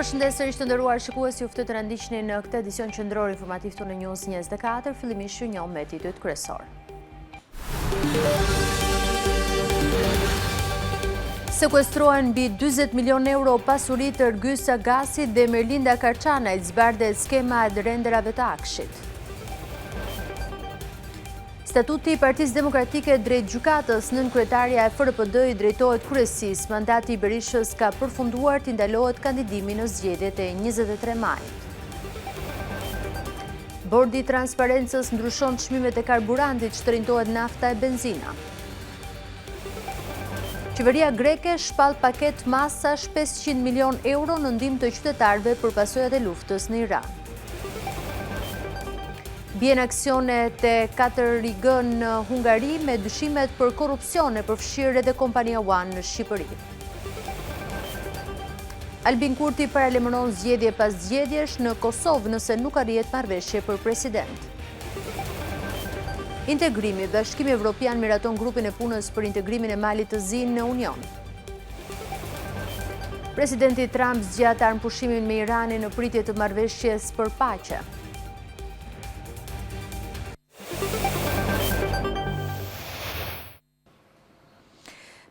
Përshëndes sërish të nderuar shikues, ju ftoj të na ndiqni në këtë edicion qendror informativ të News 24, fillimisht ju njoh me titujt kryesor. Sekuestruan mbi 40 milion euro pasuri të Ergysa Gasit dhe Merlinda Karçanajt, zbardhet skema e renderave të Akshit. Statuti i Partisë Demokratike drejt gjykatës, nën kryetarja e FRPD-i drejtohet kryesisë. Mandati i Berishës ka përfunduar, të ndalohet kandidimi në zgjedhjet e 23 majit. Bordi i Transparencës ndryshon çmimet e karburantit, shtërrintohet nafta e benzina. Qeveria greke shpall paket masash 500 milion euro në ndihmë të qytetarëve për pasojat e luftës në Iran. Bien aksionet e 4G në Hungari me dyshimet për korrupsion e përfshirë edhe kompania One në Shqipëri. Albin Kurti paralajmëron zgjedhje pas zgjedhjesh në Kosovë nëse nuk arrihet marrëveshje për president. Integrimi. Bashkimi Evropian miraton grupin e punës për integrimin e Malit të Zi në Union. Presidenti Trump zgjat armëpushimin me Iranin në pritje të marrëveshjes për paqe.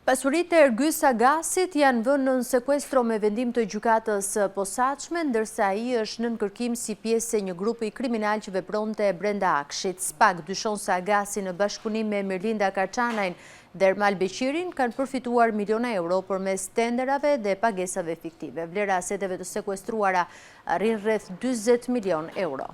Pasuritë e Ergysa Gasit janë vënë në sekuestro me vendim të gjykatës posaçme, ndërsa ai është nën kërkim si pjesë e një grupi kriminal që vepronte brenda Akshit. SPAK dyshon se Agasi në bashkëpunim me Merlinda Karçanajn dhe Ermal Beqirin kanë përfituar miliona euro përmes tenderave dhe pagesave fiktive. Vlera e aseteve të sekuestruara arrin rreth 40 milion euro.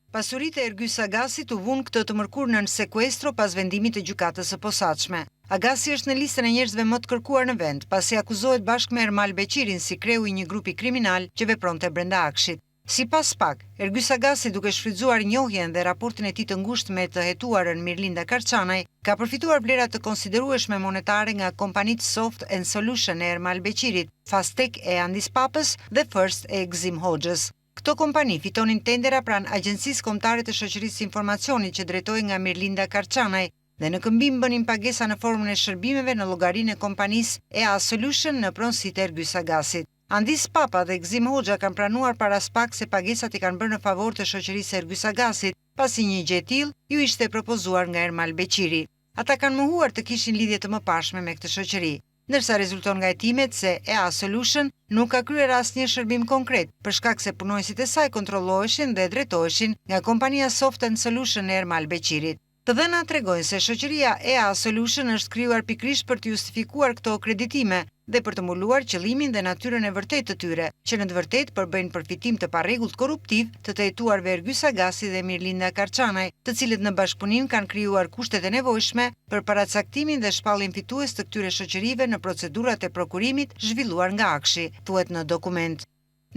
Pasuritë e Ergysa Gasit u vunë këtë të mërkurë nën sekuestro pas vendimit të gjykatës së posaçme. Agasi është në listën e njerëzve më të kërkuar në vend, pasi akuzohet bashkë me Ermal Beqirin si kreu i një grupi kriminal që vepronte brenda Akshit. Sipas SPAK, Ergysa Gasi, duke shfrytzuar njohjen dhe raportin e tij të ngushtë me të hetuarën Merlinda Karçanaj, ka përfituar vlera të konsiderueshme monetare nga kompanitë Soft and Solution e Ermal Beqirit, Fastech e Andis Papës dhe First e Gzim Hoxhës. Këto kompani fitonin tendera pranë Agjencisë Kombëtare të Shoqërisë Informacionit që drejtohej nga Merlinda Karçanaj dhe në këmbim bënin pagesa në formën e shërbimeve në llogarinë e kompanisë EA Solution në pronësitë e Ergysa Gasit. Andis Papa dhe Gzim Hoxha kanë pranuar para SPAK se pagesat i kanë bërë në favor të shoqërisë Ergysa Gasit, pasi një gjë e tillë ju ishte propozuar nga Ermal Beqiri. Ata kanë mohuar të kishin lidhje të mëparshme me këtë shoqëri, ndërsa rezulton nga hetimet se EA Solution nuk ka kryer asnjë shërbim konkret, për shkak se punonjësit e saj kontrolloheshin dhe drejtoheshin nga kompania Soft and Solution e Ermal Beqirit. Të dhënat tregojnë se shoqëria EA Solution është krijuar pikërisht për të justifikuar këto kreditime dhe për të mbuluar qëllimin dhe natyrën e vërtetë të tyre, që në të vërtetë përbëjnë përfitim të parregullt korruptiv të hetuarve Ergysa Gasi dhe Merlinda Karçanaj, të cilët në bashkëpunim kanë krijuar kushtet e nevojshme për paracaktimin dhe shpalljen fitues të këtyre shoqërive në procedurat e prokurimit zhvilluar nga Akshi, thuhet në dokument.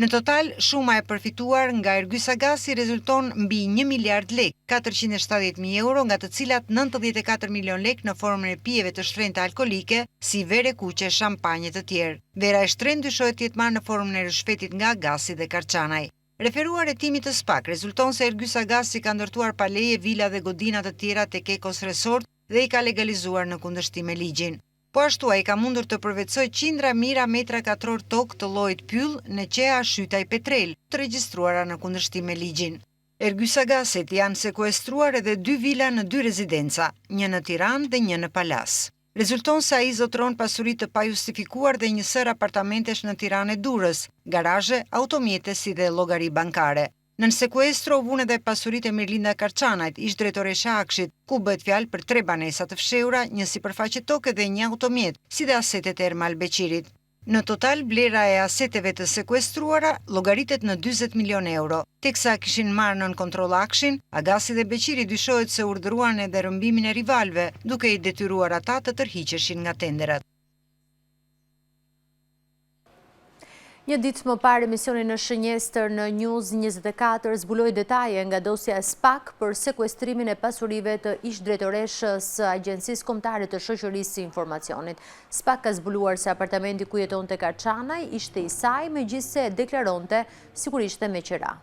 Në total, shuma e përfituar nga Ergysa Gasi rezulton mbi 1 miliard lek, 470.000 euro, nga të cilat 94 milion lek në formën e pijeve të shtrenjta alkolike, si vere kuqe, shampanjë të tjerë. Vera e shtrenjtë dyshohet të jetë marrë në formën e rishfetit nga Gasi dhe Karçanaj. Referuar hetimit të SPAK, rezulton se Ergysa Gasi ka ndërtuar paleje, vila dhe godina të tjera tek Ekos Resort dhe i ka legalizuar në kundërshtim me ligjin. Po ashtu ai ka mundur të përvetsoj qindra mijëra metra katror tokë të llojit pyll në qeha Shytaj Petrel, të regjistruara në kundërshtim me ligjin. Ergysa Gasit janë sekuestruar edhe 2 vila në 2 rezidenca, një në Tiranë dhe një në Palas. Rezulton se ai zotron pasuri të pajustifikuar dhe një sër apartamentesh në Tiranë e Durrës, garazhe, automjete si dhe llogari bankare. Nën sekuestro u vunë edhe pasuritë e Merlinda Karçanajt, ish drejtoresha e Akshit, ku bëhet fjalë për 3 banesa të fshehura, një sipërfaqe toke dhe një automjet, si dhe asetet e Ermal Beqirit. Në total, vlera e aseteve të sekuestruara llogaritet në 40 milion euro. Teksa kishin marrë nën kontroll Akshin, Agasi dhe Beqiri dyshohet se urdhëruan edhe rrëmbimin e rivalëve, duke i detyruar ata të tërhiqeshin nga tenderat. Një ditë më parë, emisioni në Shënjestër në News 24 zbuloi detaje nga dosja e SPAK për sekuestrimin e pasurive të ish-drejtoreshës së Agjencisë Kombëtare të Shoqërisë së Informacionit. SPAK ka zbuluar se apartamenti ku jetonte Karçanaj ishte i saj, megjithse deklaronte sikur ishte me qira.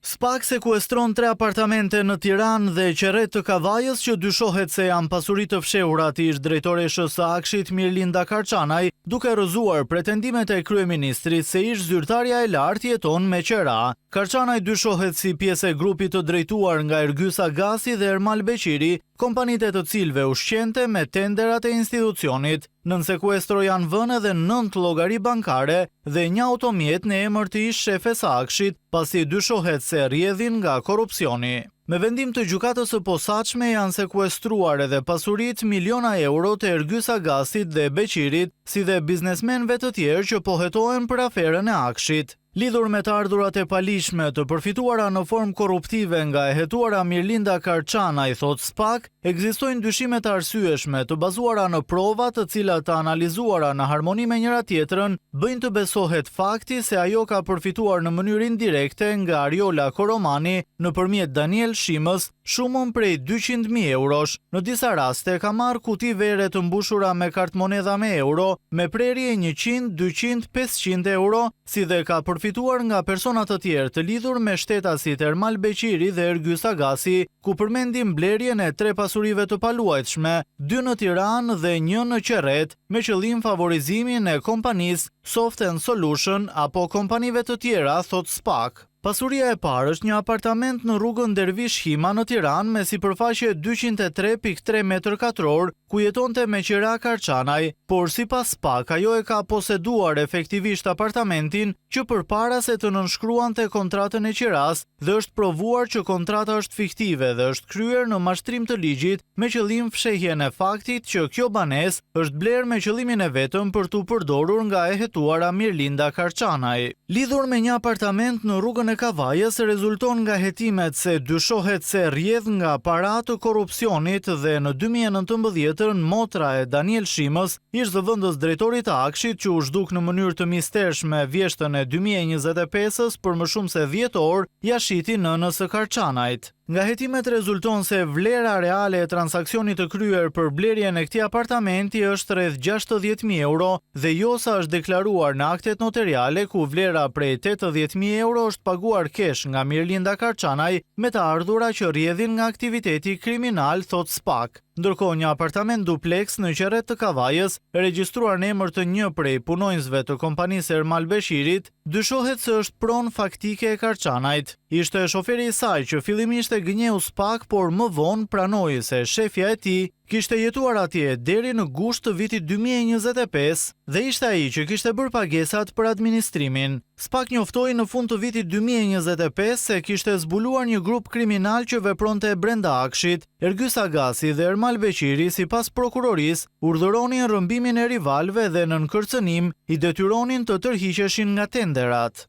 SPAK sekuestron 3 apartamente në Tiranë dhe Qerret të Kavajës që dyshohet se janë pasuri të fshehura të ish-drejtoreshës së Akshit Mirlinda Karçanaj, duke rrëzuar pretendimet e kryeministrit se ish-zyrtarja e lartë jeton me qera. Karçanaj dyshohet si pjesë e grupit të drejtuar nga Ergys Agasi dhe Ermal Beqiri, kompanitë të cilëve ushqente me tenderat e institucionit. Nën sekuestro janë vënë edhe 9 llogari bankare dhe një automjet në emër të ish-shefes së Akshit, pasi dyshohet se rrjedhin nga korrupsioni. Me vendim të gjykatës së posaçme janë sekuestruar edhe pasuritë miliona euro të Ergys Agasit dhe Beqirit, si dhe biznesmenëve të tjerë që pohetohen për aferën e Akshit. Lidhur me të ardhurat e palishme të përfituara në formë korruptive nga e hetuara Mirlinda Karçanaj, thot SPAK, ekzistojnë dyshime të arsyeshme të bazuara në prova të cilat të analizuara në harmoni me njëra tjetrën, bëjnë të besohet fakti se ajo ka përfituar në mënyrë indirekte nga Ariola Koromani nëpërmjet Daniel Shimës shumën prej 200.000 eurosh. Në disa raste ka marrë kuti vere të mbushura me kartmonedha me euro, me prerje 100, 200, 500 euro, si dhe ka përfituar nga persona të tjerë të lidhur me shtetasit Ermal Beqiri dhe Ergys Agasi, ku përmendim blerjen e 3 pasurive të paluajtshme, 2 në Tiranë dhe 1 në Qerret, me qëllim favorizimin e kompanisë Soft and Solution apo kompanive të tjera, thot SPAK. Pasuria e parë është një apartament në rrugën Dervish Hima në Tiranë me sipërfaqe 203.3 m2, ku jetonte me qira Karçanaj, por sipas SPAK ajo e ka poseduar efektivisht apartamentin që përpara se të nënshkruante kontratën e qiras dhe është provuar që kontrata është fiktive dhe është kryer në mashtrim të ligjit me qëllim fshehjen e faktit që kjo banesë është bler me qëllimin e vetëm për t'u përdorur nga e hetuara Mirlinda Karçanaj. Lidhur me një apartament në rrugën e Kavajës rezulton nga hetimet se dyshohet se rrjedh nga para të korrupsionit dhe në 2019 motra e Daniel Shimës, ish zëvendës drejtorit të Akshit që u zhduk në mënyrë të mistershme vjeshtën e 2025-s për më shumë se 10 orë, ja shiti nënës së Karçanajt. Nga hetimet rezulton se vlera reale e transaksionit të kryer për blerjen e këtij apartamenti është rreth 60.000 euro dhe jo sa është deklaruar në aktet notariale ku vlera prej 80.000 euro është paguar kesh nga Mirlinda Karçanaj me të ardhura që rrjedhin nga aktiviteti kriminal, thot SPAK. Ndërkohë një apartament duplex në Qerret të Kavajës, regjistruar në emër të një prej punonjësve të kompanisë Ermal Beqirit, dyshohet se është pronë faktike e Karçanajt. Ishte shoferi i saj që fillimisht e gënjeu SPAK, por më vonë pranoi se shefja e tij kishte jetuar atje deri në gusht të vitit 2025 dhe ishte ai që kishte bërë pagesat për administrimin. SPAK njoftoi në fund të vitit 2025 se kishte zbuluar një grup kriminal që vepronte brenda Akshit. Ergys Agasi dhe Ermal Beqiri, sipas prokurorisë, urdhëronin rrëmbimin e rivalëve dhe në nënkërcënim i detyronin të tërhiqeshin nga tenderat.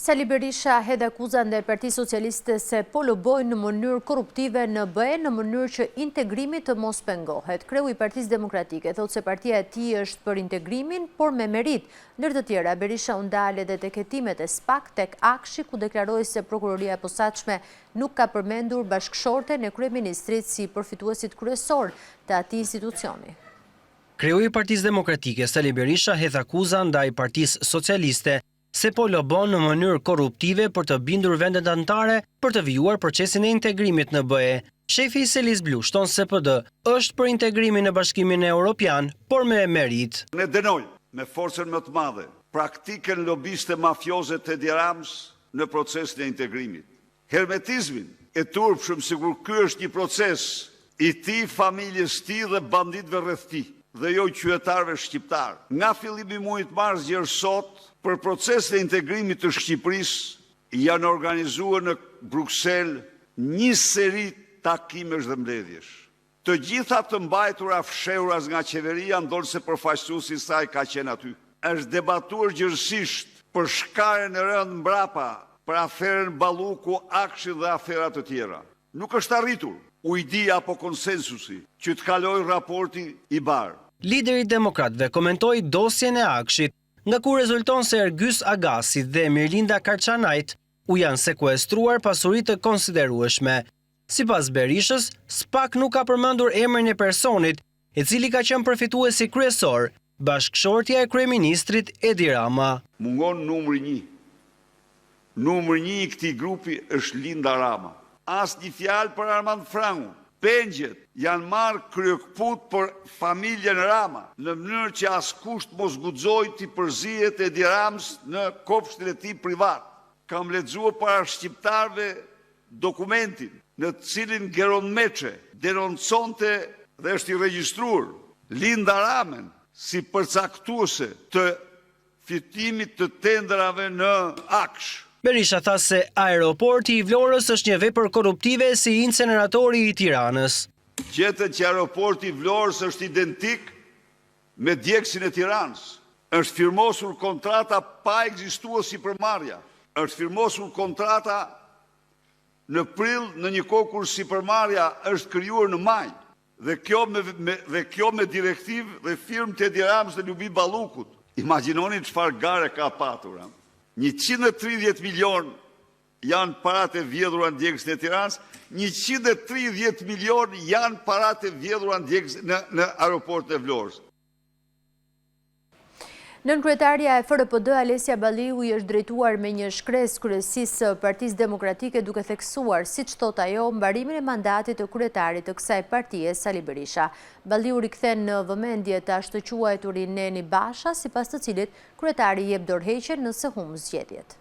Sali Berisha hedh akuzën ndaj Partisë Socialiste se po lobojnë në mënyrë korruptive në BE në mënyrë që integrimi të mos pengohet. Kreu i Partisë Demokratike thotë se partia e tij është për integrimin, por me merit. Ndër të tjera, Berisha u ndal edhe tek hetimet e SPAK tek Akshi, ku deklaroi se prokuroria e posaçme nuk ka përmendur bashkëshorten e kryeministrit si përfituesit kryesor të atij institucioni. Kreu i Partisë Demokratike Sali Berisha hedh akuza ndaj Partisë Socialiste se po lobon në mënyrë korruptive për të bindur vendet anëtare për të vijuar procesin e integrimit në BE. Shefi i Selis Blu shton se PD është për integrimin në Bashkimin Evropian, por me merit. Ne dënojmë me forcën më të madhe praktikën lobiste mafioze të Edi Rams në procesin e integrimit. Hermetizmin e turpshëm sikur ky është një proces i tij, familjes tij dhe banditëve rreth tij dhe jo qytetarëve shqiptar. Nga fillimi i muajit mars deri sot, për procesin e integrimit të Shqipërisë janë organizuar në Bruksel një seri takimesh dhe mbledhjesh. Të gjitha të mbajtura fshehuras nga qeveria, ndonse përfaqësuesi i saj ka qenë aty. Është debatuar gjithësisht për shkarjen e rënd mbrapa, për aferën Balluku, Akshi dhe afera të tjera. Nuk është arritur ujdia apo konsensusi që të kalojë raporti i barë. Lideri i demokratëve komentoi dosjen e Akshit, nga ku rezulton se Ergjys Agasi dhe Mirlinda Karçanajt u janë sekuestruar pasuri të konsiderueshme. Sipas Berishës, SPAK nuk ka përmendur emrin e personit, i cili ka qenë përfituesi kryesor, bashkëshortja e kryeministrit Edi Rama. Mungon numri 1. Numri 1 i këtij grupi është Linda Rama. As një fjalë për Armand Frangun. Pengjet janë marrë kryekput për familjen Rama, në mënyrë që askush mos guxojë të përzihet Edi Ramës në kopshtin e tij privat. Kam lexuar para shqiptarëve dokumentin në të cilin Geron Meçe denonconte dhe është i regjistruar Linda Ramën si përcaktuese të fitimit të tenderave në Aksh. Berisha tha se aeroporti i Vlorës është një vepër korruptive si inceneratori i Tiranës. Gjetën që aeroporti i Vlorës është identik me djegësin e Tiranës. Është firmosur kontrata pa ekzistuar sipërmarrja. Është firmosur kontrata në prill në një kohë kur sipërmarrja është krijuar në maj. Dhe kjo me direktivë dhe firmë të Edi Ramës dhe Lubi Ballukut. Imagjinoni çfarë gare ka patur. 130 milion janë paratë e vjedhura në djegësin e Tiranës, 130 milion janë paratë e vjedhura në aeroportin e Vlorës. Nënkryetaria e FRPD Alesia Balliu i është drejtuar me një shkresë kryesisë së Partisë Demokratike duke theksuar, siç thot ajo, mbarimin e mandatit të kryetarit të kësaj partie Sali Berisha. Balliu rikthen në vëmendje të ashtëquajturin Neni Basha, sipas të cilit kryetari jep dorëheqje nëse humb zgjedhjet.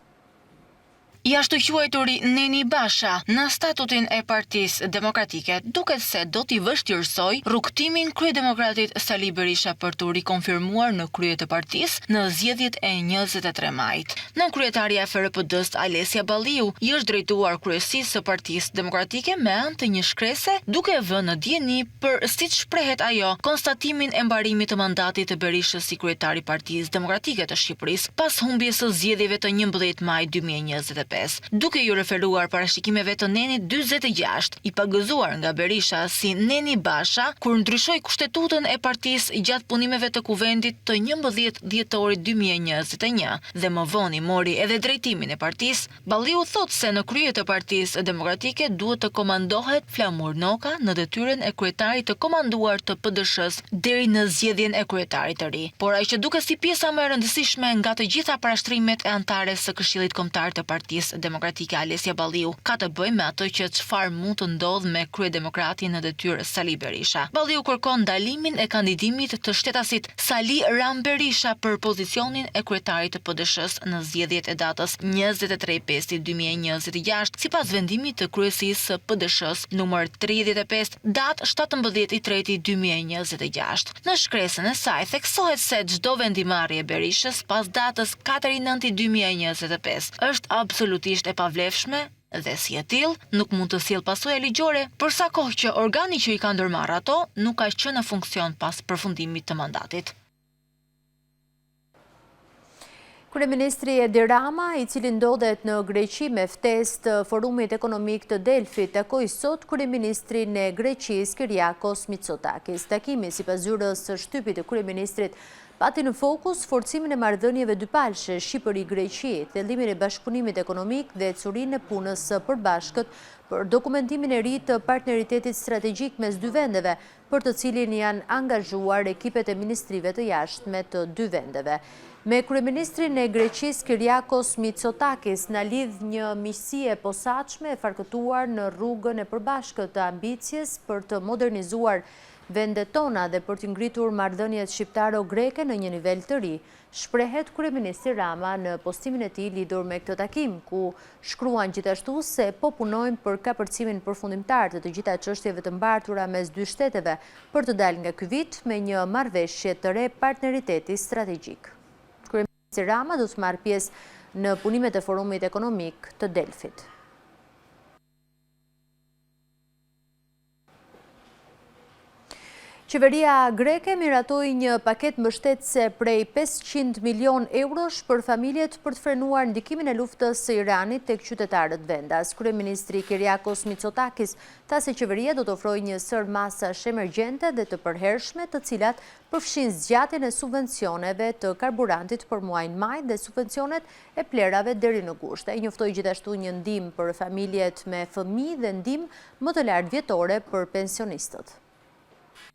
I ashtëquajturi Neni Basha në statutin e Partisë Demokratike duket se do t'i vështirësoj rrugtimin kryedemokratit Sali Berisha për të rikonfirmuar në krye të partisë në zgjedhjet e 23 majit. Nënkryetaria e FRPD-s Alesia Balliu i është drejtuar kryesisë së Partisë Demokratike me anë të një shkrese duke vënë në dieni për, siç shprehet ajo, konstatimin e mbarimit të mandatit të Berishës si kryetari i Partisë Demokratike të Shqipërisë pas humbjes së zgjedhjeve të 11 maj 2025. Duke ju referuar parashikimeve të Nenit 46, i pagëzuar nga Berisha si Neni Basha, kur ndryshoi kushtetutën e partisë gjatë punimeve të kuvendit të 11 dhjetorit 2021 dhe më vonë mori edhe drejtimin e partisë, Balliu thot se në krye të Partisë Demokratike duhet të komandohet Flamur Noka në detyrën e kryetarit të komanduar të PDSH-s deri në zgjedhjen e kryetarit të ri. Por ai që duket si pjesa më e rëndësishme nga të gjitha parashtrimet e antares së Këshillit Kombëtar të Partisë Demokratike Alesia Balliu ka të bëjë me atë që çfarë mund të ndodhë me kryedemokratin në detyrë Sali Berisha. Balliu kërkon ndalimin e kandidimit të shtetasit Sali Ram Berisha për pozicionin e kryetarit të PDSH-s në zgjedhjet e datës 23/5/2026, sipas vendimit të kryesisë së PDSH-s numër 35, datë 17/3/2026. Në shkresën e saj theksohet se çdo vendimarrje e Berishës pas datës 4/9/2025 është absolutisht e pavlefshme dhe si e tillë nuk mund të sjellë pasojë ligjore për sa kohë që organi që i ka ndërmarrë ato nuk ka qenë në funksion pas përfundimit të mandatit. Kryeministri Edi Rama, i cili ndodhet në Greqi me ftesë të Forumit Ekonomik të Delfit, takoi sot kryeministrin e Greqisë Kyriakos Mitsotakis. Takimi, sipas zyrës së shtypit të kryeministrit, pati në fokus forcimin e marrëdhënieve dypalshe Shqipëri-Greqi, thellimin e bashkëpunimit ekonomik dhe ecurinë e punës së përbashkët për dokumentimin e ri të partneritetit strategjik mes dy vendeve, për të cilin janë angazhuar ekipet e ministrive të jashtme të dy vendeve. Me kryeministrin e Greqisë Kyriakos Mitsotakis na lidh një miqësi e posaçme e farkëtuar në rrugën e përbashkët të ambicjes për të modernizuar vendet tona dhe për të ngritur marrëdhëniet shqiptaro-greke në një nivel të ri, shprehet kryeministri Rama në postimin e tij lidhur me këtë takim, ku shkruan gjithashtu se po punojmë për kapërcimin përfundimtar të gjitha çështjeve të mbartura mes dy shteteve për të dalë nga ky vit me një marrëveshje të re partneriteti strategjik. Kryeministri Rama do të marrë pjesë në punimet e Forumit Ekonomik të Delfit. Qeveria greke miratoi një paket mbështetëse prej 500 milion eurosh për familjet për të frenuar ndikimin e luftës së Iranit tek qytetarët vendas. Kryeministri Kyriakos Mitsotakis tha se qeveria do të ofrojë një sër masash emergjente dhe të përhershme, të cilat përfshin zgjatjen e subvencioneve të karburantit për muajin maj dhe subvencionet e plerave deri në gusht. Ai njoftoi gjithashtu një ndihmë për familjet me fëmijë dhe ndihmë më të lartë vjetore për pensionistët.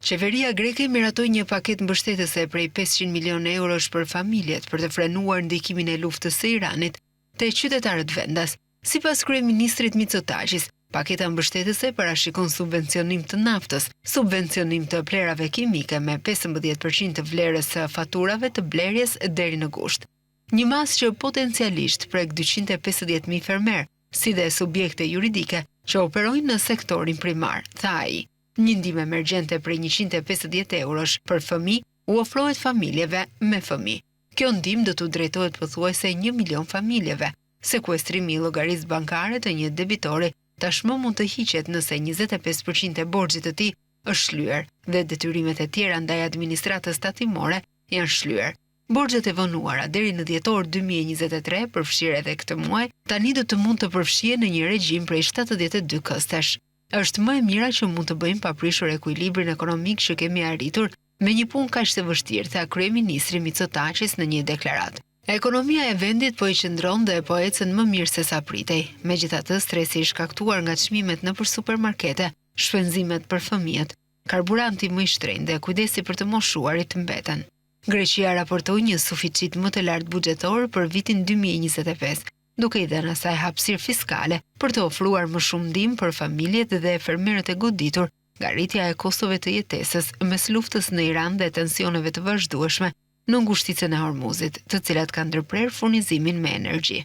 Qeveria greke miratoi një paket mbështetëse prej 500 milion eurosh për familjet për të frenuar ndikimin e luftës së Iranit te qytetarët vendas. Sipas kryeministrit Mitsotakis, paketa mbështetëse parashikon subvencionim të naftës, subvencionim të plerave kimike me 15% të vlerës së faturave të blerjes deri në gusht. Një masë që potencialisht prek 250.000 fermer, si dhe subjekte juridike që operojnë në sektorin primar, tha ai. Një ndihmë emergjente prej 150 eurosh për fëmijë u ofrohet familjeve me fëmijë. Kjo ndihmë do t'u drejtohet pothuajse 1 milion familjeve. Sekuestrimi i llogarisë bankare të një debitori tashmë mund të hiqet nëse 25% e borxhit të tij është shlyer dhe detyrimet e tjera ndaj administratës tatimore janë shlyer. Borxhet e vonuara deri në dhjetor 2023 përfshirë edhe këtë muaj, tani do të mund të përfshihen në një regjim prej 72 këstesh. Është më e mira që mund të bëjmë paprishur ekuilibrin ekonomik që kemi arritur me një punë kaq të vështirë, tha kryeministri Mitsotakis në një deklaratë. Ekonomia e vendit po i qëndron dhe po ecën më mirë se sa pritej. Megjithatë, stresi i shkaktuar nga çmimet nëpër supermarkete, shpenzimet për fëmijët, karburanti më i shtrenjtë dhe kujdesi për të moshuarit mbeten. Greqia raportoi një suficit më të lartë buxhetor për vitin 2025. Duke i dhënë asaj hapësirë fiskale për të ofruar më shumë ndihmë për familjet dhe fermerët e goditur nga rritja e kostove të jetesës mes luftës në Iran dhe tensioneve të vazhdueshme në ngushticën e Hormuzit, të cilat kanë ndërprer furnizimin me energji.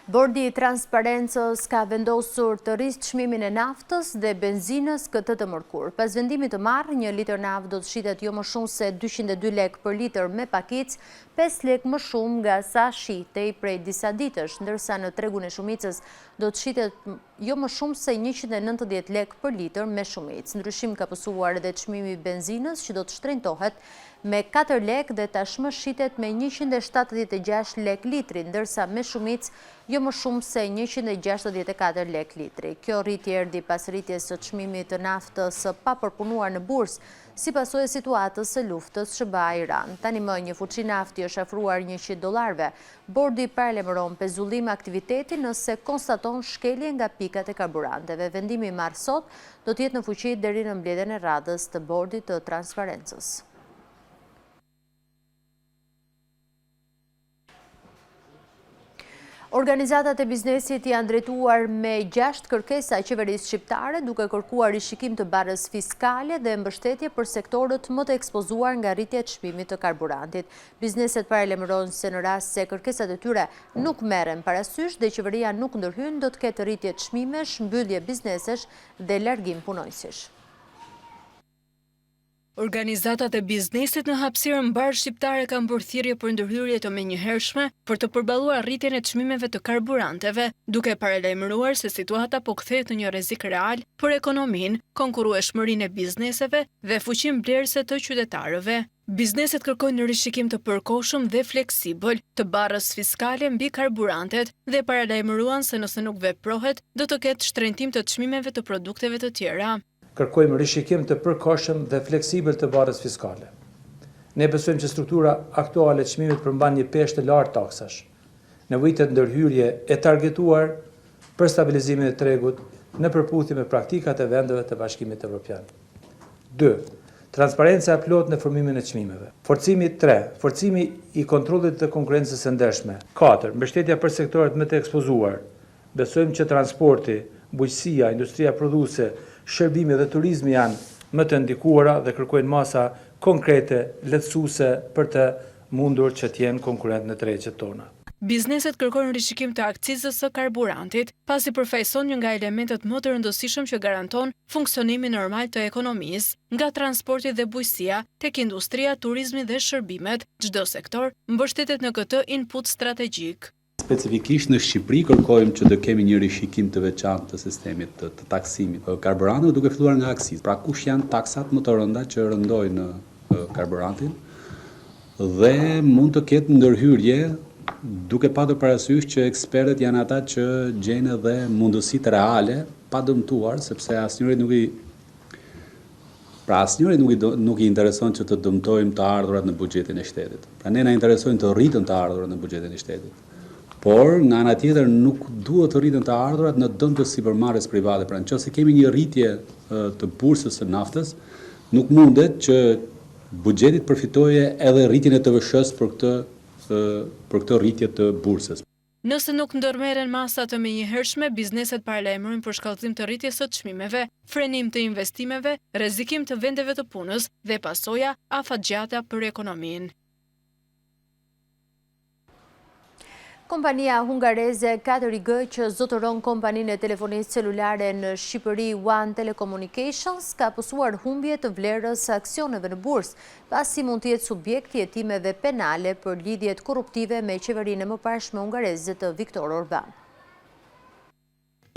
Bordi i Transparencës ka vendosur të rrisë çmimin e naftës dhe benzinës këtë të mërkur. Pas vendimit të marrë, 1 litër naftë do të shitet jo më shumë se 202 lek për litër me pakicë, 5 lek më shumë nga sa shitej prej disa ditësh, ndërsa në tregun e shumicës do të shitet jo më shumë se 190 lek për litër me shumicë. Ndryshim ka pësuar edhe çmimi i benzinës që do të shtrenjtohet me 4 lek dhe tashmë shitet me 176 lek litri, ndërsa me shumicë jo më shumë se 164 lek litri. Kjo rritje erdhi pas rritjes së çmimit të naftës së papërpunuar në bursë, si pasojë e situatës së luftës SBA-Iran. Tani më një fuqi nafti është afruar $100. Bordi paralajmëron pezullim aktiviteti nëse konstaton shkelje nga pikat e karburanteve. Vendimi i marrë sot do të jetë në fuqi deri në mbledhjen e radhës të Bordit të Transparencës. Organizatat e biznesit janë drejtuar me 6 kërkesa qeverisë shqiptare duke kërkuar rishikim të barrës fiskale dhe mbështetje për sektorët më të ekspozuar nga rritja e çmimit të karburantit. Bizneset paralajmërojnë se në rast se kërkesat e tyre nuk merren parasysh dhe qeveria nuk ndërhyn, do të ketë rritje çmimesh, mbyllje biznesesh dhe largim punonjësish. Organizatat e biznesit në hapësirën barë shqiptare kanë bërë thirrje për ndërhyrje të menjëhershme për të përballuar rritjen e çmimeve të karburanteve, duke paralajmëruar se situata po kthehet në një rrezik real për ekonominë, konkurrueshmërinë e bizneseve dhe fuqinë blerëse të qytetarëve. Bizneset kërkojnë rishikim të përkohshëm dhe fleksibël të barrës fiskale mbi karburantet dhe paralajmëruan se nëse nuk veprohet, do të ketë shtrenjtim të çmimeve të produkteve të tjera. Kërkojmë rishikim të përkohshëm dhe fleksibël të barrës fiskale. Ne besojmë që struktura aktuale e çmimit përmban një peshë të lartë taksash. Nevojitet ndërhyrje e targetuar për stabilizimin e tregut në përputhje me praktikat e vendeve të Bashkimit Evropian. 2. Transparenca e plotë në formimin e çmimeve. Forcimi 3. Forcimi i kontrollit të konkurrencës së ndershme. 4. Mbështetja për sektorët më të ekspozuar. Besojmë që transporti, bujqësia, industria prodhuese, shërbimi dhe turizmi janë më të ndikuara dhe kërkojnë masa konkrete, lehtësuese për të mundur që të jenë konkurrent në tregjet tona. Bizneset kërkojnë rishikim të akcizës së karburantit, pasi përfaqëson një nga elementet më të rëndësishëm që garanton funksionimin normal të ekonomisë, nga transporti dhe bujqësia, tek industria, turizmi dhe shërbimet, çdo sektor mbështetet në këtë input strategjik. Specifikisht në Shqipëri kërkojmë që të kemi një rishikim të veçantë të sistemit të taksimit karburantëve duke filluar nga aksizë. Pra kush janë taksat më të rënda që rëndojnë karburantin dhe mund të ketë ndërhyrje duke patur parasysh që ekspertët janë ata që gjejnë edhe mundësitë reale pa dëmtuar, sepse asnjërit nuk i intereson që të dëmtojmë të ardhurat në buxhetin e shtetit. Pra ne na interesojnë të rritën të ardhurat në buxhetin e shtetit. Por, nga ana tjetër, nuk duhet të rritën të ardhurat në dëm të sipërmarrjes private. Pra nëse kemi një rritje të bursës së naftës, nuk mundet që buxheti të përfitojë edhe rritjen e TVSH-s për këtë rritje të bursës. Nëse nuk ndërmerren masa të menjëhershme, bizneset paralajmërojnë për shkallëzim të rritjes së çmimeve, frenim të investimeve, rrezikim të vendeve të punës dhe pasoja afatgjata për ekonominë. Kompania hungareze 4G që zotëron kompaninë e telefonisë celulare në Shqipëri One Telecommunications ka pësuar humbje të vlerës së aksioneve në bursë, pasi mund të jetë subjekt i hetimeve penale për lidhjet korruptive me qeverinë e mëparshme hungareze të Viktor Orban.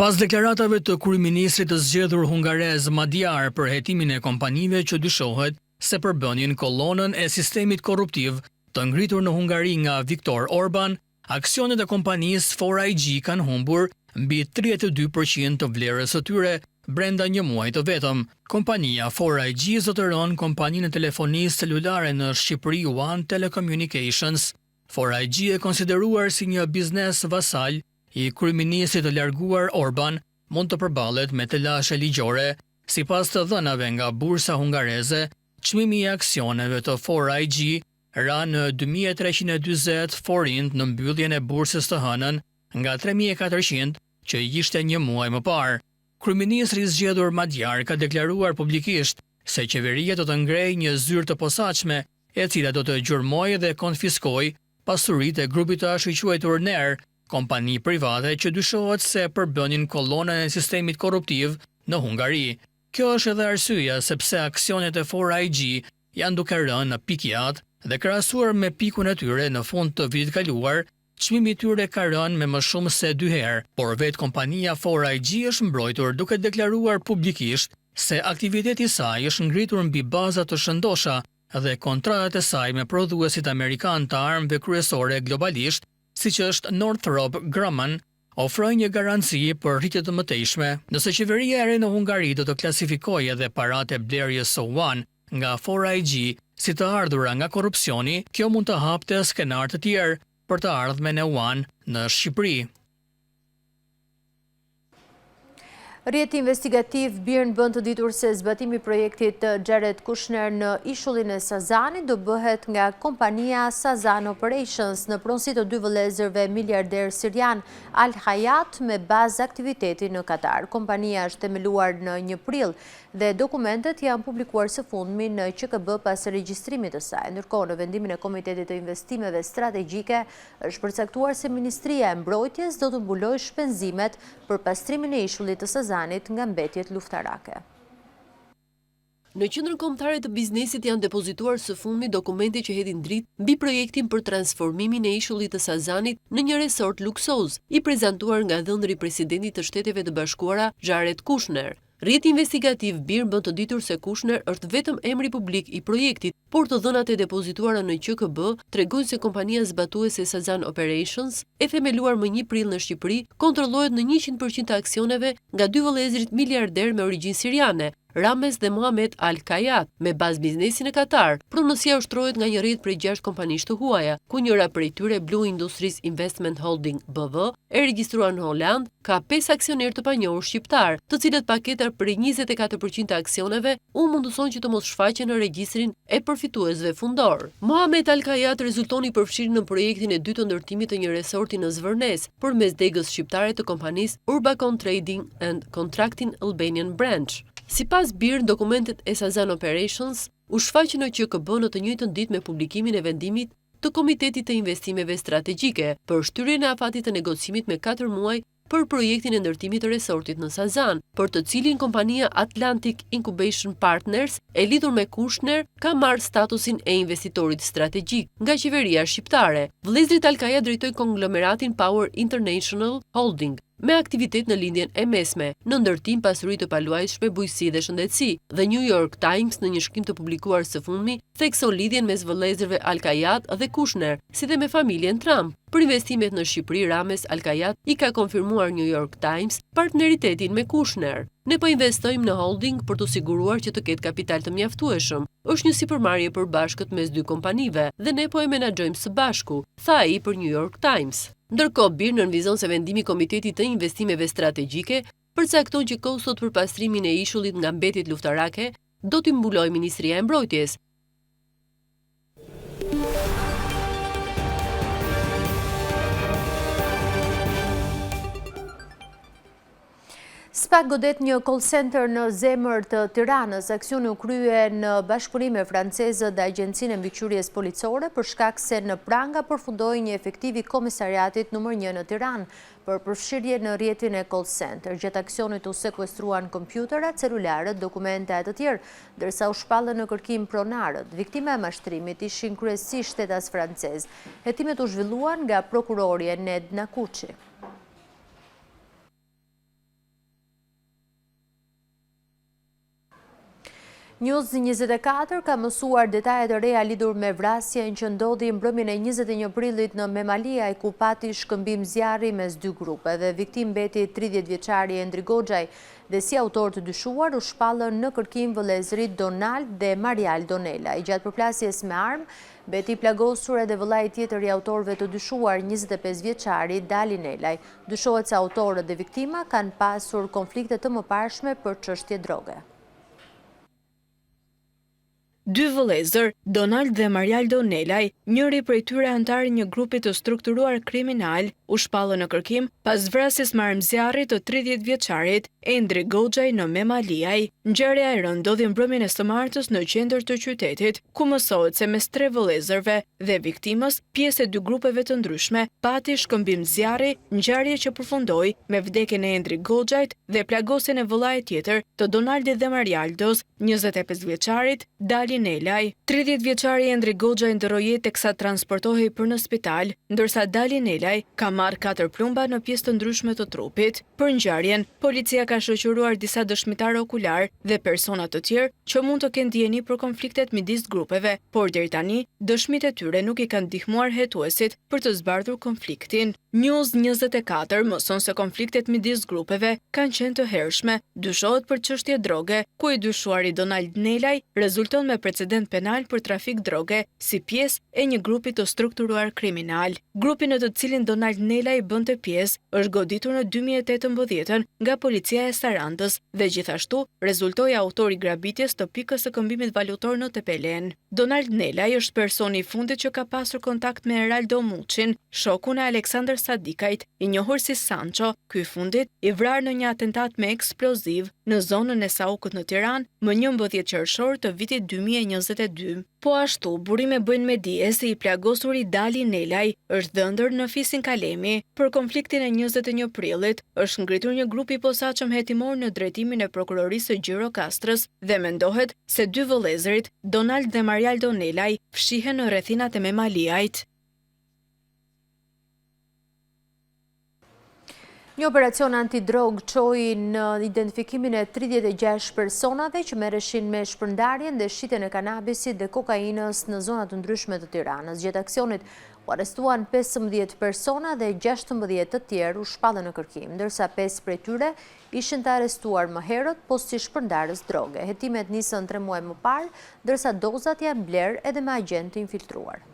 Pas deklaratave të kryeministrit të zgjedhur hungarez Madjar për hetimin e kompanive që dyshohet se përbënin kolonën e sistemit korruptiv të ngritur në Hungari nga Viktor Orban, aksionet e kompanisë 4iG kanë humbur mbi 32% të vlerës së tyre brenda një muaji të vetëm. Kompania 4iG zotëron kompaninë e telefonisë celulare në Shqipëri One Telecommunications. 4iG e konsideruar si një biznes vasal i kryeministrit të larguar Orban mund të përballet me të lashe ligjore. Sipas të dhënave nga bursa hungareze, çmimi i aksioneve të 4iG ra në 2.340 forint në mbylljen e bursës të hënën nga 3.400 që ishte një muaj më parë. Kryeministri i zgjedhur Madjar ka deklaruar publikisht se qeveria do të ngrejë një zyrë të posaçme e cila do të gjurmojë dhe konfiskojë pasuritë e grupit të ashtuquajtur NER, kompani private që dyshohet se përbënin kolonën e sistemit korruptiv në Hungari. Kjo është edhe arsyeja sepse aksionet e 4iG janë duke rënë në pikjat dhe krahasuar me pikun e tyre në fund të vitit kaluar, çmimi i tyre ka rënë me më shumë se 2 herë, por vetë kompania 4iG është mbrojtur duke deklaruar publikisht se aktiviteti i saj është ngritur mbi baza të shëndosha dhe kontratat e saj me prodhuesit amerikan të armëve kryesore globalisht, siç është Northrop Grumman, ofrojnë një garanci për rritje të mëtejshme. Nëse qeveria e re në Hungari do të klasifikojë edhe paratë e blerjes së One nga 4iG si të ardhura nga korrupsioni, kjo mund të hapte skenar të tjerë për të ardhmen e One në Shqipëri. Rjeti investigativ BIRN bën të ditur se zbatimi i projektit të Jared Kushner në ishullin e Sazanit do bëhet nga kompania Sazan Operations në pronësi të 2 vëllezërve miliarder sirian Al Hayat me bazë aktiviteti në Katar. Kompania është themeluar në 1 prill dhe dokumentet janë publikuar së fundmi në QKB pas regjistrimit të saj. Ndërkohë, në vendimin e Komitetit të Investimeve Strategjike është përcaktuar se Ministria e Mbrojtjes do të mbulojë shpenzimet për pastrimin e ishullit të Sazanit nga mbetjet luftarake. Në Qendrën Kombëtare të Biznesit janë depozituar së fundmi dokumente që hedhin dritë mbi projektin për transformimin e ishullit të Sazanit në një resort luksoz, i prezantuar nga dhëndëri presidentit të Shteteve të Bashkuara Jared Kushner. Rjeti investigativ BIRN bën të ditur se Kushner është vetëm emri publik i projektit, por të dhënat e depozituara në QKB tregojnë se kompania zbatuese Sazan Operations, e themeluar më 1 prill në Shqipëri, kontrollohet në 100% të aksioneve nga 2 vëllezërit miliarder me origjinë siriane, Rames dhe Mohamed Al Kayat, me bazë biznesi në Katar. Pronësia ushtrohet nga një rrjet prej 6 kompanish të huaja, ku njëra prej tyre Blue Industries Investment Holding BV, e regjistruar në Holand, ka 5 aksioner të panjohur shqiptar, të cilët paketar për 24% të aksioneve u mundëson që të mos shfaqen në regjistrin e përfituesve fundor. Mohamed Al Kayat rezulton i përfshirë në projektin e dytë të ndërtimit të një resorti në Zvërnes, përmes degës shqiptare të kompanisë Urbacon Trading and Contracting Albanian Branch. Sipas BIRN, dokumentet e Sazan Operations u shfaqën në QKB në të njëjtën ditë me publikimin e vendimit të Komitetit të Investimeve Strategjike për shtyrjen e afatit të negocimit me 4 muaj për projektin e ndërtimit të resortit në Sazan, për të cilin kompania Atlantic Incubation Partners, e lidhur me Kushner, ka marrë statusin e investitorit strategjik nga qeveria shqiptare. Vëllezërit Alkaja drejtojnë konglomeratin Power International Holding, me aktivitet në lindjen e mesme, në ndërtim, pasuri të paluajtshme, bujqësi dhe shëndetësi. The New York Times në një shkrim të publikuar së fundmi thekson lidhjen mes vëllezërve Alkajat dhe Kushner, si dhe me familjen Trump. Për investimet në Shqipëri, Rames Alkajat i ka konfirmuar New York Times partneritetin me Kushner. Ne po investojmë në holding për të siguruar që të ketë kapital të mjaftueshëm. Është një sipërmarrje e përbashkët mes dy kompanive dhe ne po e menaxhojmë së bashku, tha ai për New York Times. Ndërkohë, BIR nënvizon se vendimi i Komitetit të Investimeve Strategjike përcakton që kostot për pastrimin e ishullit nga mbetjet luftarake do t'i mbulojë Ministria e Mbrojtjes. SPAK godet një call center në zemër të Tiranës. Aksioni u krye në bashkëpunim me francezët dhe Agjencinë e Mbikëqyrjes Policore për shkak se në pranga përfundoi një efektiv i komisariatit numër 1 në Tiranë për përfshirje në rrjetin e call center. Gjatë aksionit u sekuestruan kompjuterat, celularët, dokumente e të tjerë, ndërsa u shpallën në kërkim pronarët. Viktima e mashtrimit ishin kryesisht shtetas francez. Hetimet u zhvilluan nga prokurori Ned Nakuçi. News 24 ka mësuar detajet e reja lidhur me vrasjen që ndodhi mbrëmjen e 21 prillit në Memalia, ku pati shkëmbim zjarri mes dy grupeve. Viktim mbeti 30 vjeçari Endri Goxhaj dhe si autor të dyshuar u shpallën në kërkim vëllezërit Donald dhe Marial Donela. I gjatë përplasjes me armë, mbeti plagosur edhe vëllai tjetër i autorëve të dyshuar, 25 vjeçari Dali Nelaj. Dyshohet se autorët dhe viktima kanë pasur konflikte të mëparshme për çështje droge. Dy vëllezër, Donald dhe Marial Donelaj, njëri prej tyre antar i një grupi të strukturuar kriminal, u shpallën në kërkim pas vrasjes me armë zjarri të 30 vjeçarit Endri Goxhaj në Memaliaj. Ngjarja e rëndë ndodhi mbrëmjen e së martës në qendër të qytetit, ku mësohet se mes 3 vëllezërve dhe viktimës, pjesë e dy grupeve të ndryshme, pati shkëmbim zjarri, ngjarje që përfundoi me vdekjen e Endri Goxhajt dhe plagosjen e vëllait tjetër të Donaldit dhe Marialdos, 25 vjeçarit Dali Nelaj. 30 vjeçari Endri Goxhaj ndërroi jetë teksa transportohej për në spital, ndërsa Dali Nelaj ka marrë 4 plumba në pjesë të ndryshme të trupit. Për ngjarjen, policia ka shoqëruar disa dëshmitar okular dhe persona të tjerë që mund të kenë dieni për konfliktet midis grupeve, por deri tani dëshmitë e tyre nuk i kanë ndihmuar hetuesit për të zbardhur konfliktin. News 24 mëson se konfliktet midis grupeve kanë qenë të hershme. Dyshohet për çështje droge, ku i dyshuari Donald Nelaj rezulton me precedent penal për trafik droge si pjesë e një grupi të strukturuar kriminal. Grupi në të cilin Donald Nelaj bënte pjesë është goditur në 2018 nga policia e Sarandës dhe gjithashtu rezultoi autori grabitjes të pikës së këmbimit valutor në Tepelen. Donald Nelaj është personi i fundit që ka pasur kontakt me Eraldo Muçin, shokun e Aleksandr Sadikajt, i njohur si Sancho. Ky i fundit i vrarë në një atentat me eksploziv në zonën e Saukut në Tiranë më 11 qershor të vitit 2022. Po ashtu, burime bëjnë me dije se i plagosuri Dali Nelaj është dhëndër në Fisin Kalemi. Për konfliktin e 21 prillit është ngritur një grup i posaçëm hetimor në drejtimin e prokurorisë së Gjirokastrës dhe mendohet se dy vëllezërit, Donald dhe Marial Donelaj, fshihen në rrethinat e Memaliajt. Një operacion antidrog çoi në identifikimin e 36 personave që merreshin me shpërndarjen dhe shitjen e kanabisit dhe kokainës në zona të ndryshme të Tiranës. Gjatë aksionit u arrestuan 15 persona dhe 16 të tjerë u shpallën në kërkim, ndërsa 5 prej tyre ishin të arrestuar më herët po si shpërndarës droge. Hetimet nisën 3 muaj më parë, ndërsa dozat janë blerë edhe me agent infiltruar.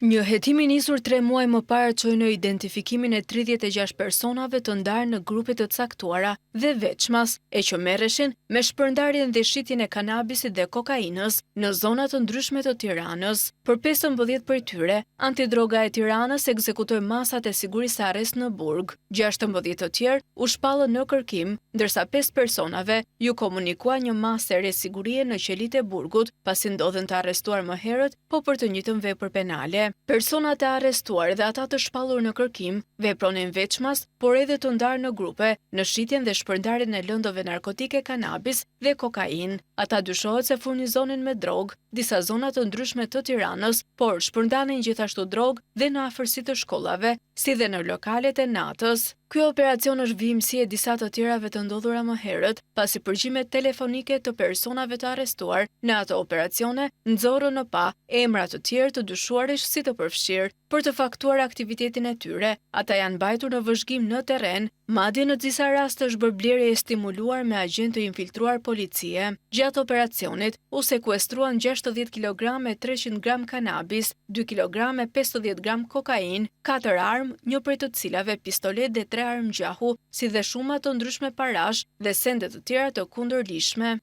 Një hetim i nisur 3 muaj më parë çoi në identifikimin e 36 personave të ndarë në grupe të caktuara dhe veçmas e që merreshin me shpërndarjen dhe shitjen e kanabisit dhe kokainës në zona të ndryshme të Tiranës. Për 15 prej tyre, antidroga e Tiranës ekzekutoi masat e sigurisë arrest në burg. 16 të tjerë u shpallën në kërkim, ndërsa 5 personave ju komunikua një masë e sigurie në qelitë e burgut, pasi ndodhen të arrestuar më herët, po për të njëjtën vepër penale. Personat e arrestuar dhe ata të shpallur në kërkim vepronin veçmas, por edhe të ndarë në grupe, në shitjen dhe shpërndarjen e lëndove narkotike, kanabis dhe kokain. Ata dyshohet se furnizonin me drogë disa zona të ndryshme të Tiranës, por shpërndanin gjithashtu drogë dhe në afërsi të shkollave, si dhe në lokalet e natës. Ky operacion është vimësi e disa të tjerave të ndodhura më herët, pasi përgjimet telefonike të personave të arrestuar në ato operacione nxorën në pa emra të tjerë të dyshuarish si të përfshirë për të faktuar aktivitetin e tyre. Ata janë mbajtur në vëzhgim në terren, madje në disa raste është bërë blerje e stimuluar me agent të infiltruar policie. Gjatë operacionit u sekuestruan 60 kg 300 gram kanabis, 2 kg 50 gram kokain, 4 armë, një prej të cilave pistolet dhe 3 armë gjahu, si dhe shuma të ndryshme parash dhe sende të tjera të kundërlishme.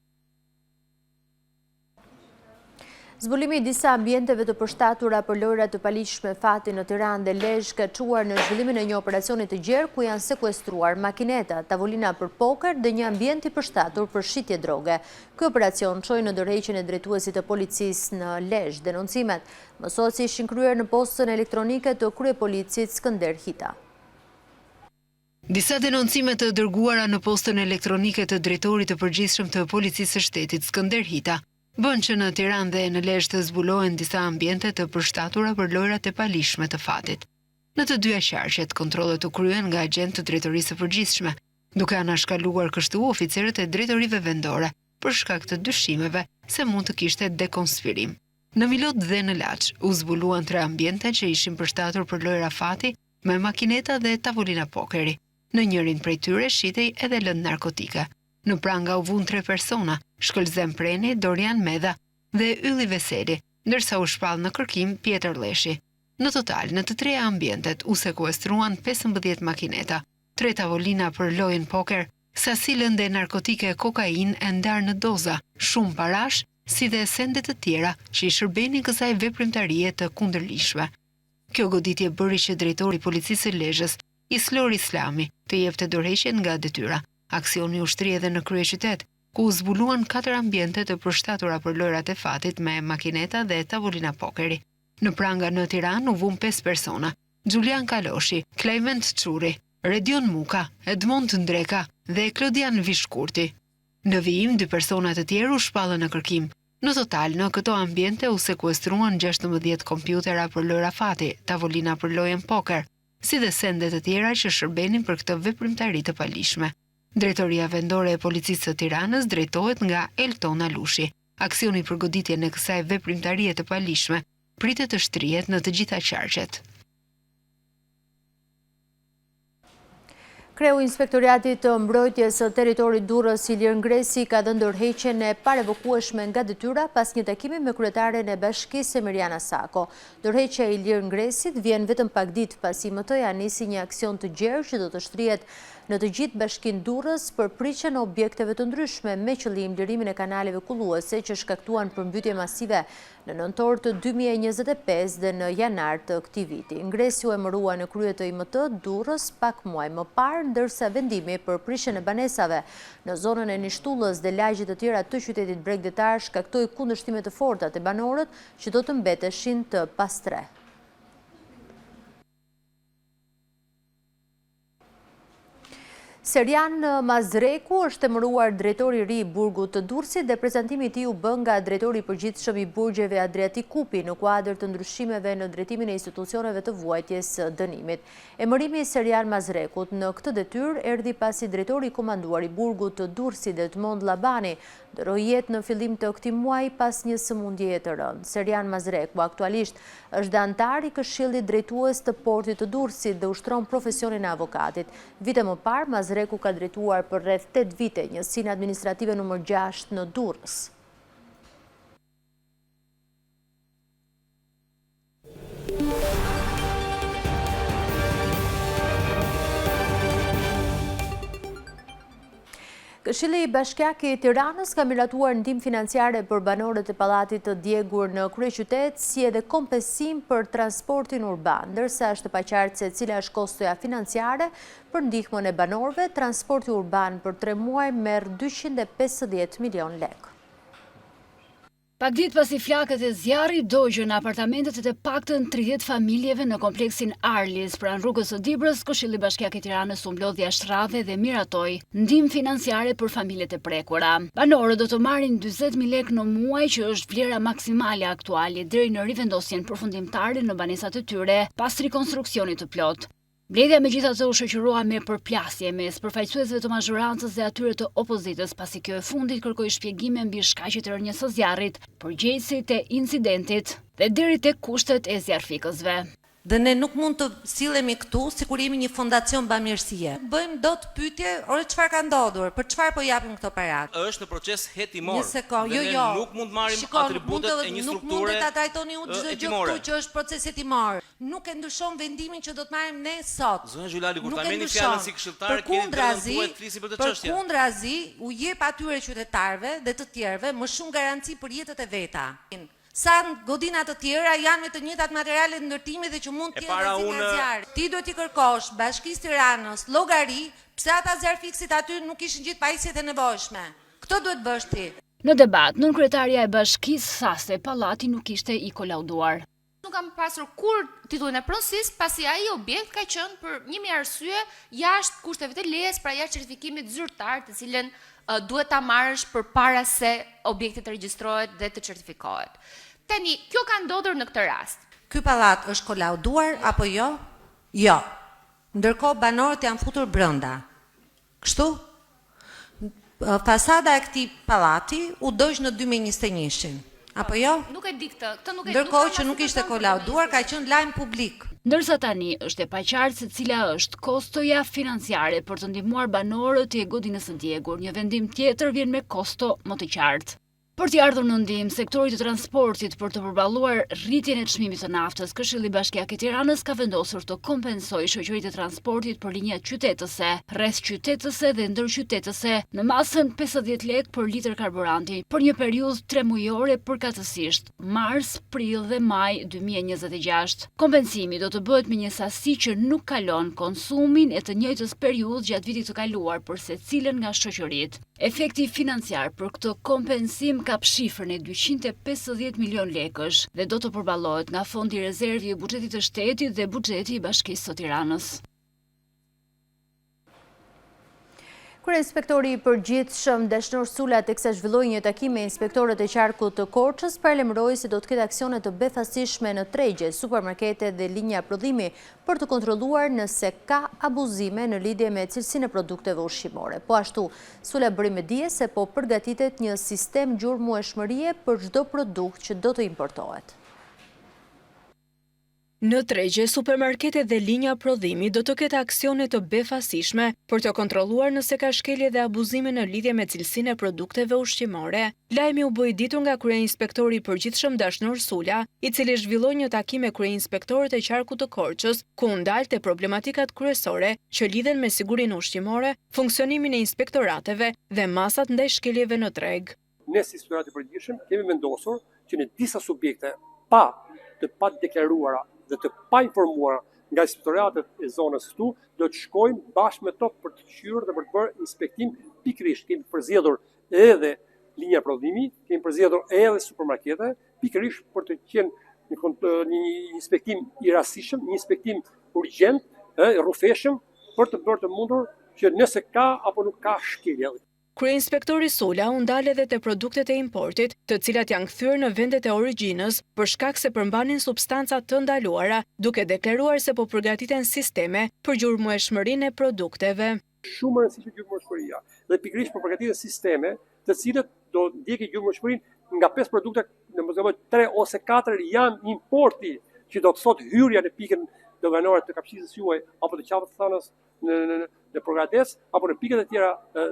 Zbulimi i disa ambienteve të përshtatura për lojra të paligjshme fati në Tiranë dhe Lezhë ka çuar në zhvillimin e një operacioni të gjerë ku janë sekuestruar makineta, tavolina për poker dhe një ambient i përshtatur për shitje droge. Ky operacion çoi në dorëheqjen e drejtuesit të policisë në Lezhë denoncimet. Mësohet se ishin kryer në postën elektronike të kryepolicisë Skënder Hita. Disa denoncime të dërguara në postën elektronike të drejtorit të përgjithshëm të policisë së shtetit Skënder Hita bën që në Tiranë dhe në Lezhë të zbulohen disa ambiente të përshtatura për lojrat e paligjshme të fatit. Në të dyja qarqet, kontrollet u kryen nga agent të drejtorisë së përgjithshme, duke anashkaluar kështu oficerët e drejtorive vendore për shkak të dyshimeve se mund të kishte dekonspirim. Në Milot dhe në Laç u zbuluan 3 ambiente që ishin përshtatur për lojra fati me makineta dhe tavolina pokeri. Në njërin prej tyre shitej edhe lëndë narkotike. Në pranga u vun 3 persona, Shkëlzem Preni, Dorian Medha dhe Ylli Veseli, ndërsa u shpall në kërkim Pjetër Leshi. Në total, në të 3 ambientet u sekuestruan 15 makineta, 3 tavolina për lojën poker, sasi lënde narkotike kokain e ndarë në doza, shumë parash, si dhe sende të tjera që i shërbenin kësaj veprimtarie të kundërlishme. Kjo goditje bëri që drejtori policisë së Lezhës, Islor Islami, të jepte dorëheqjen nga detyra. Aksioni u shtri edhe në kryeqytet, ku u zbuluan 4 ambiente të përshtatura për lojrat e fatit me makineta dhe tavolina pokeri. Në pranga në Tiranë u vun 5 persona: Gjulian Kaloshi, Clement Çuri, Redion Muka, Edmond Ndreka dhe Klodian Vishkurti. Në vijim 2 persona të tjerë u shpallën në kërkim. Në total, në këto ambiente u sekuestruan 16 kompjutera për lojra fati, tavolina për lojën poker, si dhe sende të tjera që shërbenin për këtë veprimtari të paligjshme. Drejtoria vendore e policisë së Tiranës drejtohet nga Eltona Lushi. Aksioni për goditjen e kësaj veprimtarie të paligjshme pritet të shtrihet në të gjitha qarqet. Kreu Inspektoriatit të Mbrojtjes së Territorit Durrës Ilir Ngresi ka dhënë dorëheqjen e parevokueshme nga detyra pas një takimi me kryetaren e bashkisë Mirjana Sako. Dorëheqja e Ilir Ngresit vjen vetëm pak ditë pasi MT-ja nisi një aksion të gjerë që do të shtrihet në të gjithë bashkinë Durrës për prishjen e objekteve të ndryshme me qëllim lirimin e kanaleve kulluese që shkaktuan përmbytje masive në nëntor të 2025 dhe në janar të këtij viti. Ngresi u emërua në krye të IMT Durrës pak muaj më parë, ndërsa vendimi për prishjen e banesave në zonën e Nishtullës dhe lagje të tjera të qytetit bregdetar shkaktoi kundërshtime të forta te banorët që do të mbeteshin të pastre. Serian Mazreku është emëruar drejtori i ri i burgut të Durrësit dhe prezantimi i tij u bë nga drejtori i përgjithshëm i burgjeve Adriatik Kupi në kuadër të ndryshimeve në drejtimin e institucioneve të vuajtjes së dënimit. Emërimi i Serian Mazrekut në këtë detyrë erdhi pasi drejtori i komanduar i burgut të Durrësit Edmond Labani ndroi jetë në fillim të këtij muaji pas një sëmundjeje të rëndë. Serian Mazreku aktualisht është antar i Këshillit Drejtues të Portit të Durrësit dhe ushtron profesionin e avokatit. Vite më parë, Mazreku ka drejtuar për rreth 8 vite njësinë administrative numër 6 në Durrës. Këshilli i Bashkiak i Tiranës ka miratuar ndihmë financiare për banorët e pallatit të djegur në kryeqytet, si edhe kompensim për transportin urban, ndërsa është paqartë se cila është kostoja financiare për ndihmën e banorëve. Transporti urban për 3 muaj merr 250 milion lekë. Pak ditë pasi flakët e zjarrit dogjën apartamentet e të paktën 30 familjeve në kompleksin Arlis, pranë rrugës së Dibrës, Këshilli Bashkiak i Tiranës u mblodhi jashtrave dhe miratoi ndihmë financiare për familjet e prekura. Banorët do të marrin 40.000 lekë në muaj, që është vlera maksimale aktuale deri në rivendosjen përfundimtare në banesat e tyre pas rikonstruksionit të plot. Mbledhja megjithatë u shoqërua me përplasje mes përfaqësuesve të mazhorancës dhe atyre të opozitës, pasi kjo e fundit kërkoi shpjegime mbi shkaqjet e rënies së zjarrit, përgjegjësit e incidentit dhe deri tek kushtet e zjarfikësve. Dhe ne nuk mund të sillemi këtu sikur jemi një fondacion bamirësie. Bëjmë dot pyetje, ore çfarë ka ndodhur? Për çfarë po japim këto parat? Është në proces hetimor. Një sekond, jo. Nuk mund marrim atributet e një strukture. Nuk mund ta trajtoni çdo gjë këtu që është proces hetimor. Nuk e ndryshon vendimin që do të marrim ne sot. Zona Gjulali, kur ta merrni fjalën si këshilltar, keni drejtë të flisni për të çështje. Përkundrazi, u jep atyre qytetarëve dhe të tjerëve më shumë garanci për jetët e veta. Sa godina të tjera janë me të njëjtat materiale ndërtimi dhe që mund të jenë nga zjarri. Ti duhet t'i kërkosh Bashkisë Tiranës llogari pse ata zjarfikësit aty nuk kishin gjithë pajisjet e nevojshme. Këtë duhet bësh ti. Në debat, nënkryetaria e bashkisë tha se pallati nuk ishte i kolauduar. Nuk kam pasur kur titullin e pronësisë, pasi ai objekt ka qenë për 1000 arsye jashtë kushteve të lejes, pra jashtë certifikimit zyrtar, të cilën duhet ta marrësh përpara se objekti të regjistrohet dhe të certifikohet. Tani, kjo ka ndodhur në këtë rast. Ky pallat është kolauduar apo jo? Jo. Ndërkohë banorët janë futur brenda. Kështu? Fasada e këtij pallati u doq në 2021-shin. Apo jo? Nuk e di këtë. Ndërkohë që nuk ishte kolauduar, ka qenë lajm publik. Ndërsa tani është e paqartë se cila është kostoja financiare për të ndihmuar banorët e godinës së djegur. Një vendim tjetër vjen me kosto më të qartë. Për t'i ardhur në ndihmë sektorit të transportit për të përballuar rritjen e çmimit të naftës, Këshilli Bashkiak i Tiranës ka vendosur të kompensojë shoqëritë e transportit për linjat qytetëse, rrethqytetëse dhe ndërqytetëse në masën 50 lekë për litër karburanti për një periudhë 3 mujore përkatësisht, mars, prill dhe maj 2026. Kompensimi do të bëhet me një sasi që nuk kalon konsumin e të njëjtës periudhë gjatë vitit të kaluar për secilën nga shoqëritë. Efekti financiar për këtë kompensim kap shifrën e 250 milion lekësh dhe do të përballohet nga fondi rezervi i buxhetit të shtetit dhe buxheti i Bashkisë së Tiranës. Kryeinspektori i përgjithshëm Dashnor Sula, teksa zhvilloi një takim me inspektorët e qarkut të Korçës, paralajmëroi se do të ketë aksione të befasishme në tregje, supermarkete dhe linja prodhimi për të kontrolluar nëse ka abuzime në lidhje me cilësinë e produkteve ushqimore. Po ashtu, Sula bëri me dije se po përgatitet një sistem gjurmueshmërie për çdo produkt që do të importohet. Në tregje, supermarketet dhe linja prodhimi do të ketë aksione të befasishme për të kontrolluar nëse ka shkelje dhe abuzime në lidhje me cilësinë e produkteve ushqimore. Lajmi u bë i ditur nga kryeinspektori i përgjithshëm Dashnor Sula, i cili zhvilloi një takim me kryeinspektorët e qarkut të Korçës, ku u ndalte problematikat kryesore që lidhen me sigurinë ushqimore, funksionimin e inspektorateve dhe masat ndaj shkeljeve në treg. Ne si inspektorat i përgjithshëm kemi vendosur që në disa subjekte pa deklaruara dhe të pa informuara nga inspektoratet e zonës këtu, do të shkojmë bashkë me to për të qyrë dhe për të bërë inspektim pikërisht. Kemi përzgjedhur edhe linja prodhimi, kemi përzgjedhur edhe supermarkete, pikërisht për të qenë një inspektim i rastishëm, një inspektim urgjent, rrufeshëm, për të bërë të mundur që nëse ka apo nuk ka shkelje. Kryeinspektori Sula u ndal edhe te produktet e importit, të cilat janë kthyer në vendet e origjinës për shkak se përmbanin substanca të ndaluara, duke deklaruar se po përgatiten sisteme për gjurmueshmërinë e produkteve. Shumë e rëndësishme gjurmueshmëria dhe pikërisht po përgatiten sisteme të cilët do ndjekin gjurmueshmërinë nga 5 produkte, domethënë 3 ose 4 janë importi, që do të thotë hyrja në pikën doganore të kapshtisë juaj apo të qafës thanës në Progrades apo në pikët e tjera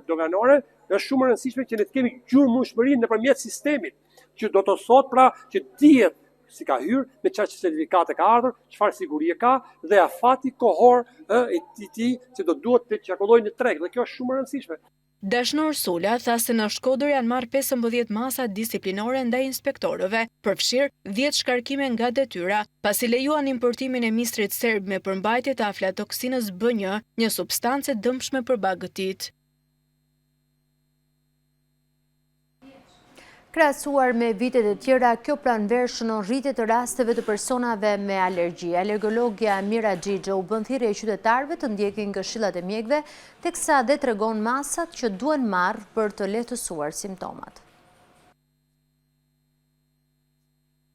doganore. Është shumë e rëndësishme që ne të kemi gjurmueshmërinë nëpërmjet sistemit, që do të thotë pra që dihet si ka hyrë, me çfarë certifikate ka ardhur, çfarë sigurie ka dhe afati kohor e tij që do duhet të qarkullojë në treg, dhe kjo është shumë e rëndësishme. Dashnor Sula tha se në Shkodër janë marrë 15 masa disiplinore ndaj inspektorëve, përfshirë 10 shkarkime nga detyra, pasi lejuan importimin e mistrit serb me përmbajtje të aflatoksinës B1, një substancë dëmshme për bagëtit. Krahasuar me vitet e tjera, kjo pranverë shënon rritje të rasteve të personave me alergji. Alergologja Mira Xhixha u bën thirrje qytetarëve të ndjekin këshillat e mjekëve, teksa dhe tregon masat që duhen marrë për të lehtësuar simptomat.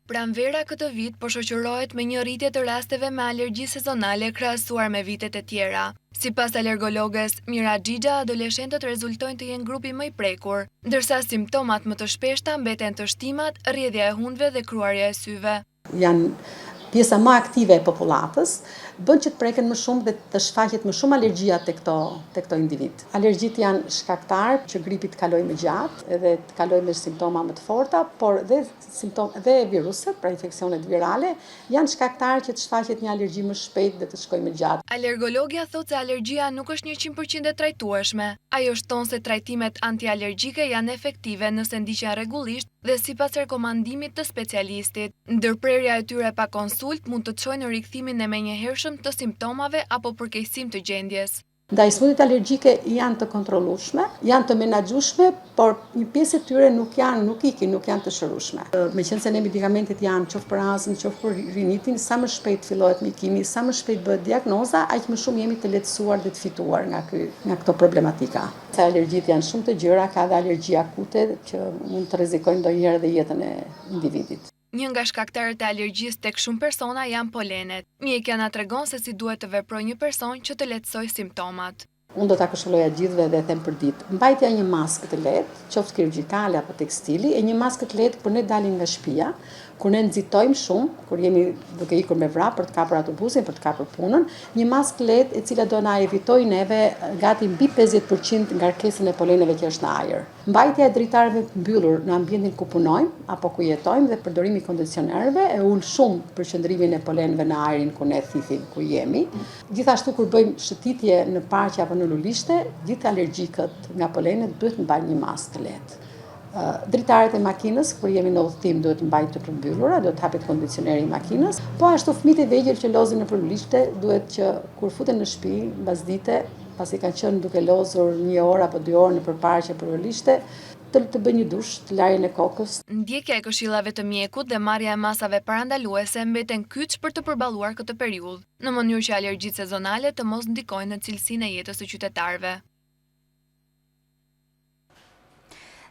Pranvera këtë vit po shoqërohet me një rritje të rasteve me alergji sezonale krahasuar me vitet e tjera. Sipas alergologes Mira Xhixha, adoleshentët rezultojnë të jenë grupi më i prekur, ndërsa simptomat më të shpeshta mbeten të shtimat, rrjedhja e hundëve dhe kruarja e syve. Janë pjesa më aktive e popullatës, bën që të preken më shumë dhe të shfaqet më shumë alergjia te këto individ. Alergjitë janë shkaktar që gripi të kalojë më gjatë edhe të kalojë me simptoma më të forta, por dhe viruset, pra infeksionet virale, janë shkaktar që të shfaqet një alergji më shpejt dhe të shkojë më gjatë. Alergologja thotë se alergjia nuk është 100% e trajtueshme. Ajo shton se trajtimet antialergjike janë efektive nëse ndiqen rregullisht dhe sipas rekomandimit të specialistit. Ndërprerja e tyre pa konsult mund të çojë në rikthimin e menjëhershëm të simptomave apo përkeqësim të gjendjes. Ndaj smundjet alergjike janë të kontrollueshme, janë të menaxhueshme, por një pjesë e tyre nuk janë të shërueshme. Meqense ne medikamentet janë qoftë për astmën, qoftë për rinitin, sa më shpejt fillohet mjekimi, sa më shpejt bëhet diagnoza, aq më shumë jemi të lehtësuar dhe të fituar nga këto problematika. Se alergjitë janë shumë të gjëra, ka dhe alergji akute që mund të rrezikojnë ndonjëherë dhe jetën e individit. Një nga shkaktarët e alergjisë tek shumë persona janë polenet. Mjekja na tregon se si duhet të veprojë një person që të lehtësojë simptomat. Unë do ta këshilloja gjithëve dhe them për ditë. Mbajtja një maskë të lehtë, qoftë kirurgjikale apo tekstili, e një maskë të lehtë kur ne dalim nga shtëpia, kur ne nxitojmë shumë, kur jemi duke ikur me vrap për të kapur autobusin, për të kapur punën, një maskë lehtë e cila do na evitojë neve gati mbi 50% ngarkesën e poleneve që është në ajër. Mbajtja e dritarëve të mbyllur në ambientin ku punojmë apo ku jetojmë dhe përdorimi i kondicionerëve e ul shumë përqendrimin e poleneve në ajrin ku ne thithim ku jemi. Gjithashtu kur bëjmë shëtitje në parqe apo në lulishte, gjithë alergjikët nga polenet duhet të mbajnë një maskë të lehtë. Dritarët e makinës, kur jemi në udhëtim, duhet të mbajnë të përmbyllura, duhet të hapet kondicioneri i makinës, po ashtu fëmijët e vegjël që lozin nëpër lulishte, duhet që kur futen në shtëpi, mbas dite, pasi kanë qenë duke lozur 1 orë apo 2 orë nëpër parqe për lulishte, të bëjnë një dush, të larjen e kokës. Ndjekja e këshillave të mjekut dhe marrja e masave parandaluese mbeten kyç për të përballuar këtë periudhë, në mënyrë që alergjitë sezonale të mos ndikojnë në cilësinë e jetës së qytetarëve.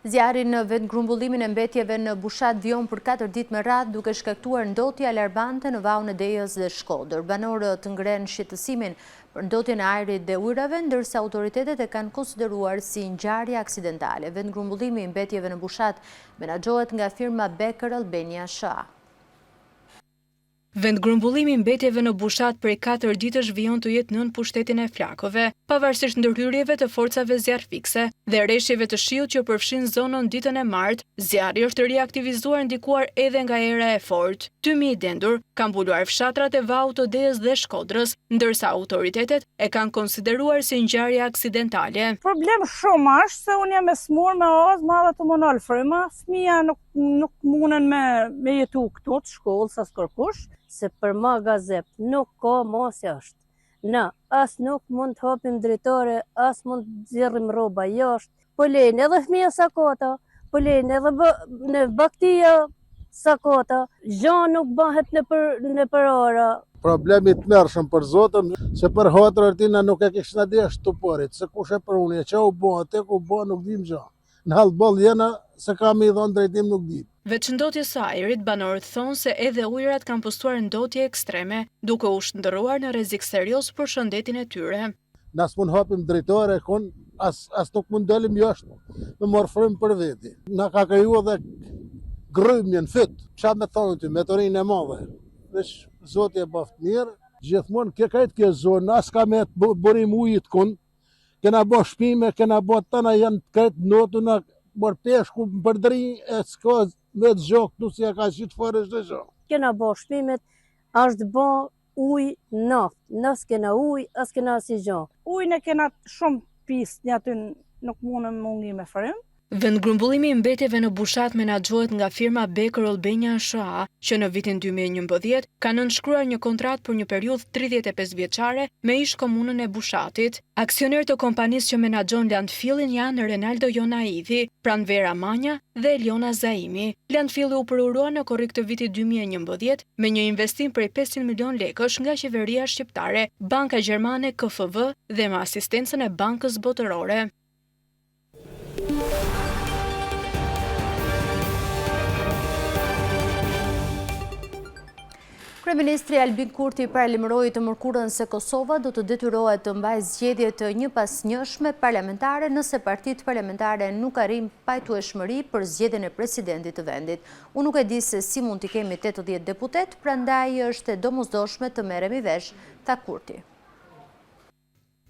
Zjarri në vendgrumbullimin e mbetjeve në Bushat vijon për 4 ditë me radhë duke shkaktuar ndotje alarmante në Vaun e Dejës dhe Shkodër. Banorët ngrenë shqetësimin për ndotjen e ajrit dhe ujrave, ndërsa autoritetet e kanë konsideruar si ngjarje aksidentale. Vendgrumbullimi i mbetjeve në Bushat menaxhohet nga firma Becker Albania SHA. Vendgrumbullimi i mbetjeve në Bushat prej 4 ditësh vijon të jetë nën pushtetin e flakëve, pavarësisht ndërhyrjeve të forcave zjarr fikse dhe rreshjeve të shiut që përfshin zonën ditën e martë, zjarri është reaktivizuar ndikuar edhe nga era e fortë. Tymi i dendur ka mbuluar fshatrat e Vaut të Dejës dhe Shkodrës, ndërsa autoritetet e kanë konsideruar si ngjarje aksidentale. Problem shumë është se unë jam e smur me astmë dhe të monol fryma, fëmia nuk munden me jetu këtu të shkollës as kërkush. Se për ma gazep nuk ka mos është. Na, as nuk mund të hapim drejtore, as mund të zirrim rroba jashtë. Po lejnë edhe fëmija sakota, po lejnë edhe në baktia sakota. Gjan nuk bëhet në për ora. Problemi të mërshëm për Zotën, se për hatër tina nuk e kishna dhe shtuporit, se kush e për unë, që u bo, atë ku bo nuk dim gja. Në halë bol jena, se kam i dhonë drejtim nuk dim. Veç ndotjes së ajrit, banorët thonë se edhe ujërat kanë postuar ndotje ekstreme, duke u shndërruar në rrezik serioz për shëndetin e tyre. Nas mund hapim drejtore, as nuk mund dalim jashtë, me marrë frymë për veti. Na ka kriju edhe grymjen fyt, çfarë me thonë ty, me torinë e madhe. Veç Zoti e baft mirë, gjithmonë kjo zonë, as ka me burim ujit kun, kena bo shpime, kena bo tëna janë këtë notuna, mor peshku më përdri e s'ka me të gjokë, nuk si e ka qitë fare shtë gjokë. Kena bo shpimet, është bo uj naft, nësë kena uj, as kena si gjokë. Ujnë e kena shumë pisë, një aty nuk mundën mungi me frym. Vendgrumbullimi i mbetjeve në bushat menaxhohet nga firma Beker Olbenja SHA, që në vitin 2011 ka nënshkruar një kontratë për një periudhë 35 vjeçare me ish komunën e Bushatit. Aksioner të kompanisë që menaxhon landfillin janë Renaldo Jonaidhi, Pranvera Manja dhe Eliona Zaimi. Landfilli u përurua në korrik të vitit 2011 me një investim prej 500 milion lekësh nga qeveria shqiptare, Banka Gjermane KFV dhe me asistencën e Bankës Botërore. Kryeministri Albin Kurti paralajmëroi të mërkurën se Kosova do të detyrohet të mbajë zgjedhje të njëpasnjëshme parlamentare nëse partitë parlamentare nuk arrin pajtueshmëri për zgjedhjen e presidentit të vendit. Unë nuk e di se si mund të kemi 80 deputet, prandaj është e domosdoshme të merremi vesh, tha Kurti.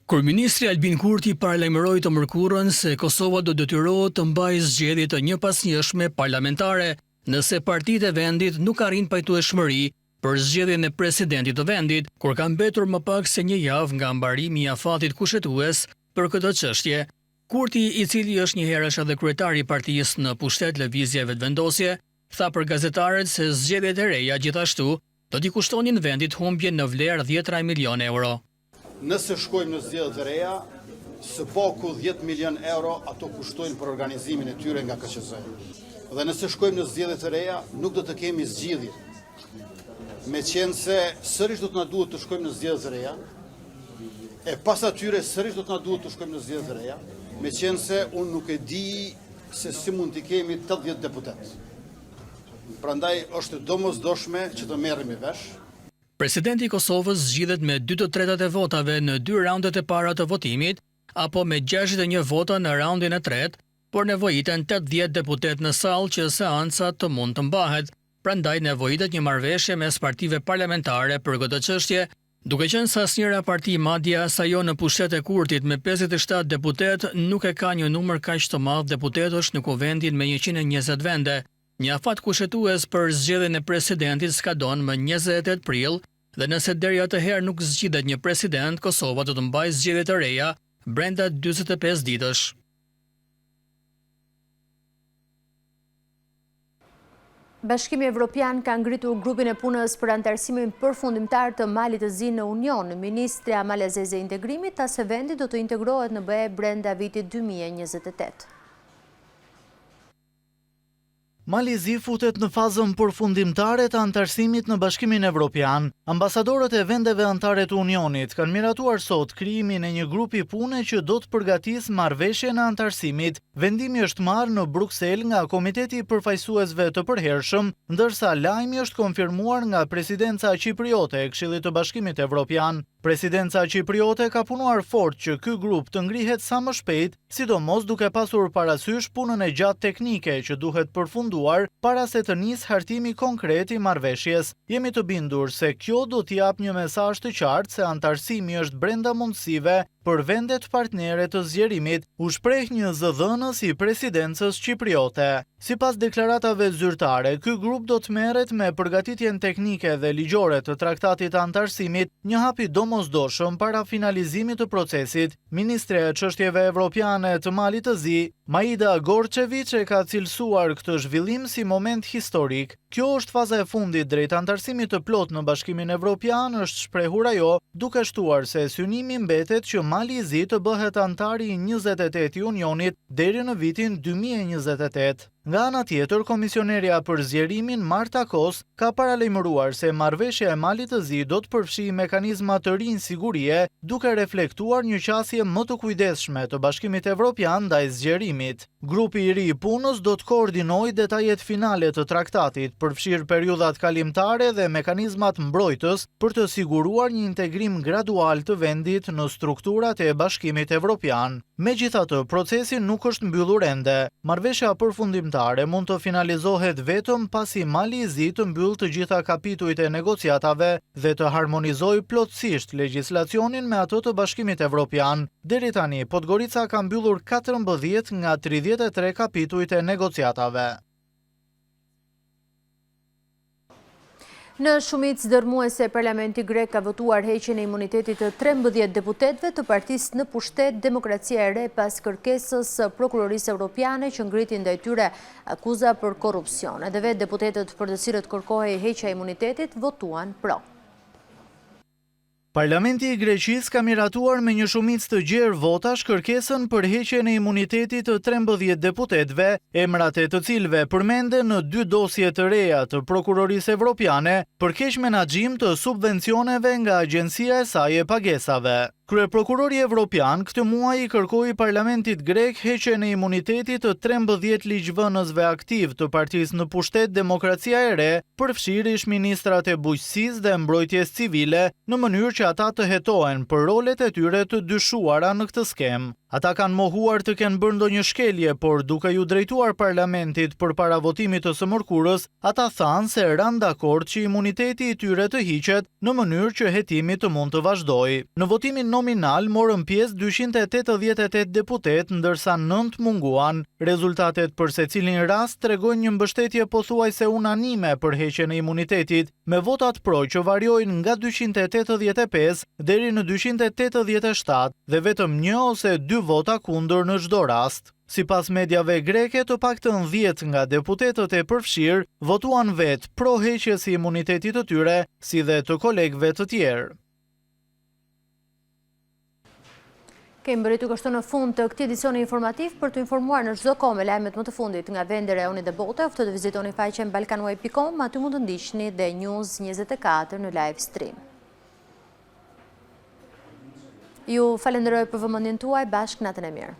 Kryeministri Albin Kurti paralajmëroi të mërkurën se Kosova do detyrohet të mbajë zgjedhje të njëpasnjëshme parlamentare nëse partitë e vendit nuk arrin pajtueshmëri për zgjedhjen e presidentit të vendit, kur ka mbetur më pak se një javë nga mbarimi i afatit kushtetues për këtë çështje. Kurti, i cili është një herësh edhe kryetari i partisë në pushtet lëvizje vetëvendosje, tha për gazetarët se zgjedhjet e reja gjithashtu do t'i kushtonin vendit humbje në vlerë 10 milion euro. Nëse shkojmë në zgjedhjet e reja, së paku 10 milion euro ato kushtojnë për organizimin e tyre nga KQZ. Dhe nëse shkojmë në zgjedhjet e reja, nuk do të kemi zgjidhje. Me qenë se sërish do të na duhet të shkojmë në zgjedhjet e reja, e pas atyre sërish do të na duhet të shkojmë në zgjedhjet e reja, me qenë se unë nuk e di se si mund të kemi 80 deputet. Prandaj është domosdoshme që të merremi vesh. Presidenti i Kosovës zgjidhet me 2/3 e votave në 2 raundet e para të votimit, apo me 61 vota në raundin e tretë, por nevojiten 80 deputet në sallë që seanca të mund të mbahet. Prandaj nevojitet një marrëveshje mes partive parlamentare për këtë çështje, duke qenë se asnjëra parti, madje as ajo në pushtet e Kurtit me 57 deputet, nuk e ka një numër kaq të madh deputetësh në kuvendin me 120 vende. Një afat kushtetues për zgjedhjen e presidentit skadon më 28 prill, dhe nëse deri atëherë nuk zgjidhet një president, Kosova do të mbajë zgjedhje të reja brenda 45 ditësh. Bashkimi Evropian ka ngritur grupin e punës për antarësimin përfundimtar të malit të zi në Union. Ministrja malezeze e integrimit tha se vendi do të integrohet në BE brenda vitit 2028. Mali i Zi futet në fazën përfundimtare të antarësimit në Bashkimin Evropian. Ambasadorët e vendeve anëtare të Unionit kanë miratuar sot krijimin e një grupi pune që do të përgatisë marrëveshjen e antarësimit. Vendimi është marrë në Bruksel nga Komiteti i Përfaqësuesve të Përhershëm, ndërsa lajmi është konfirmuar nga Presidenca Cipriote e Këshillit të Bashkimit Evropian. Presidenca Cipriote ka punuar fort që ky grup të ngrihet sa më shpejt, sidomos duke pasur parasysh punën e gjatë teknike që duhet përfunduar para se të nisë hartimi konkret i marrëveshjes. Jemi të bindur se kjo do t'i jap një mesazh të qartë se antarësimi është brenda mundësive për vendet partnere të zgjerimit, u shpreh një zëdhënës i presidencës cipriote. Sipas deklaratave zyrtare, ky grup do të merret me përgatitjen teknike dhe ligjore të traktatit të antarësimit, një hap i domosdoshëm para finalizimit të procesit. Ministre e Çështjeve Evropiane të Malit të Zi, Maida Gorçević, e ka cilësuar këtë zhvillim si moment historik. Kjo është faza e fundit drejt antarësimit të plot në Bashkimin Evropian, është shprehur ajo, duke shtuar se synimi mbetet që Mali i Zi të bëhet antari i 28 i Unionit deri në vitin 2028. Nga ana tjetër, komisionerja për zgjerimin Marta Kos ka paralajmëruar se marrëveshja e Malit të Zi do të përfshijë mekanizma të rinj sigurie, duke reflektuar një qasje më të kujdesshme të Bashkimit Evropian ndaj zgjerimit. Grupi i ri i punës do të koordinojë detajet finale të traktatit, përfshirë periudhat kalimtare dhe mekanizmat mbrojtës për të siguruar një integrim gradual të vendit në strukturat e Bashkimit Evropian. Megjithatë, procesi nuk është mbyllur ende. Marrëveshja përfundimtare mund të finalizohet vetëm pasi Mali i Zi të mbyll të gjitha kapitujt e negociatave dhe të harmonizojë plotësisht legjislacionin me ato të Bashkimit Evropian. Deri tani, Podgorica ka mbyllur 14 nga 33 kapitujt e negociatave. Në shumicë dërmuese, Parlamenti grek ka votuar heqjen e imunitetit të 13 deputetëve të partisë në pushtet Demokracia e Re pas kërkesës së Prokurorisë Evropiane që ngritin ndaj tyre akuza për korrupsion. Edhe vetë deputetët për të cilët kërkohej heqja e imunitetit votuan pro. Parlamenti i Greqisë ka miratuar me një shumicë të gjerë votash kërkesën për heqjen e imunitetit të 13 deputetëve, emrat e të cilëve përmenden në 2 dosje të reja të Prokurorisë Evropiane për keq menaxhim të subvencioneve nga agjencia e saj e pagesave. Kryeprokurori Evropian këtë muaj i kërkoi Parlamentit grek heqjen e imunitetit të 13 ligjvënësve aktiv të partisë në pushtet Demokracia e Re, përfshirë ish-ministrat e bujqësisë dhe mbrojtjes civile, në mënyrë që ata të hetohen për rolet e tyre të dyshuara në këtë skem. Ata kanë mohuar të kenë bërë ndonjë shkelje, por duke ju drejtuar Parlamentit përpara votimit të së mërkurës, ata thanë se ranë dakord që imuniteti i tyre të hiqet në mënyrë që hetimi të mund të vazhdojë. Në votimin nominal morën pjesë 288 deputet, ndërsa 9 munguan. Rezultatet për secilin rast tregojnë një mbështetje pothuajse unanime për heqjen e imunitetit, me votat pro që variojnë nga 285 deri në 287 dhe vetëm 1 ose 2 vota kundër në çdo rast. Sipas mediave greke, të paktën 10 nga deputetët e përfshirë votuan vetë pro heqjes së imunitetit të tyre, si dhe të kolegëve të tjerë. Kemi bëritur kështu në fund të këtij edicioni informativ. Për të informuar në çdo kohë me lajmet më të fundit nga vende, rajone dhe bote, ofto të vizitoni faqen balkanweb.com, aty mund të ndiqni dhe News 24 në live stream. Ju falenderoj për vëmendjen tuaj, bashkë natën e mirë.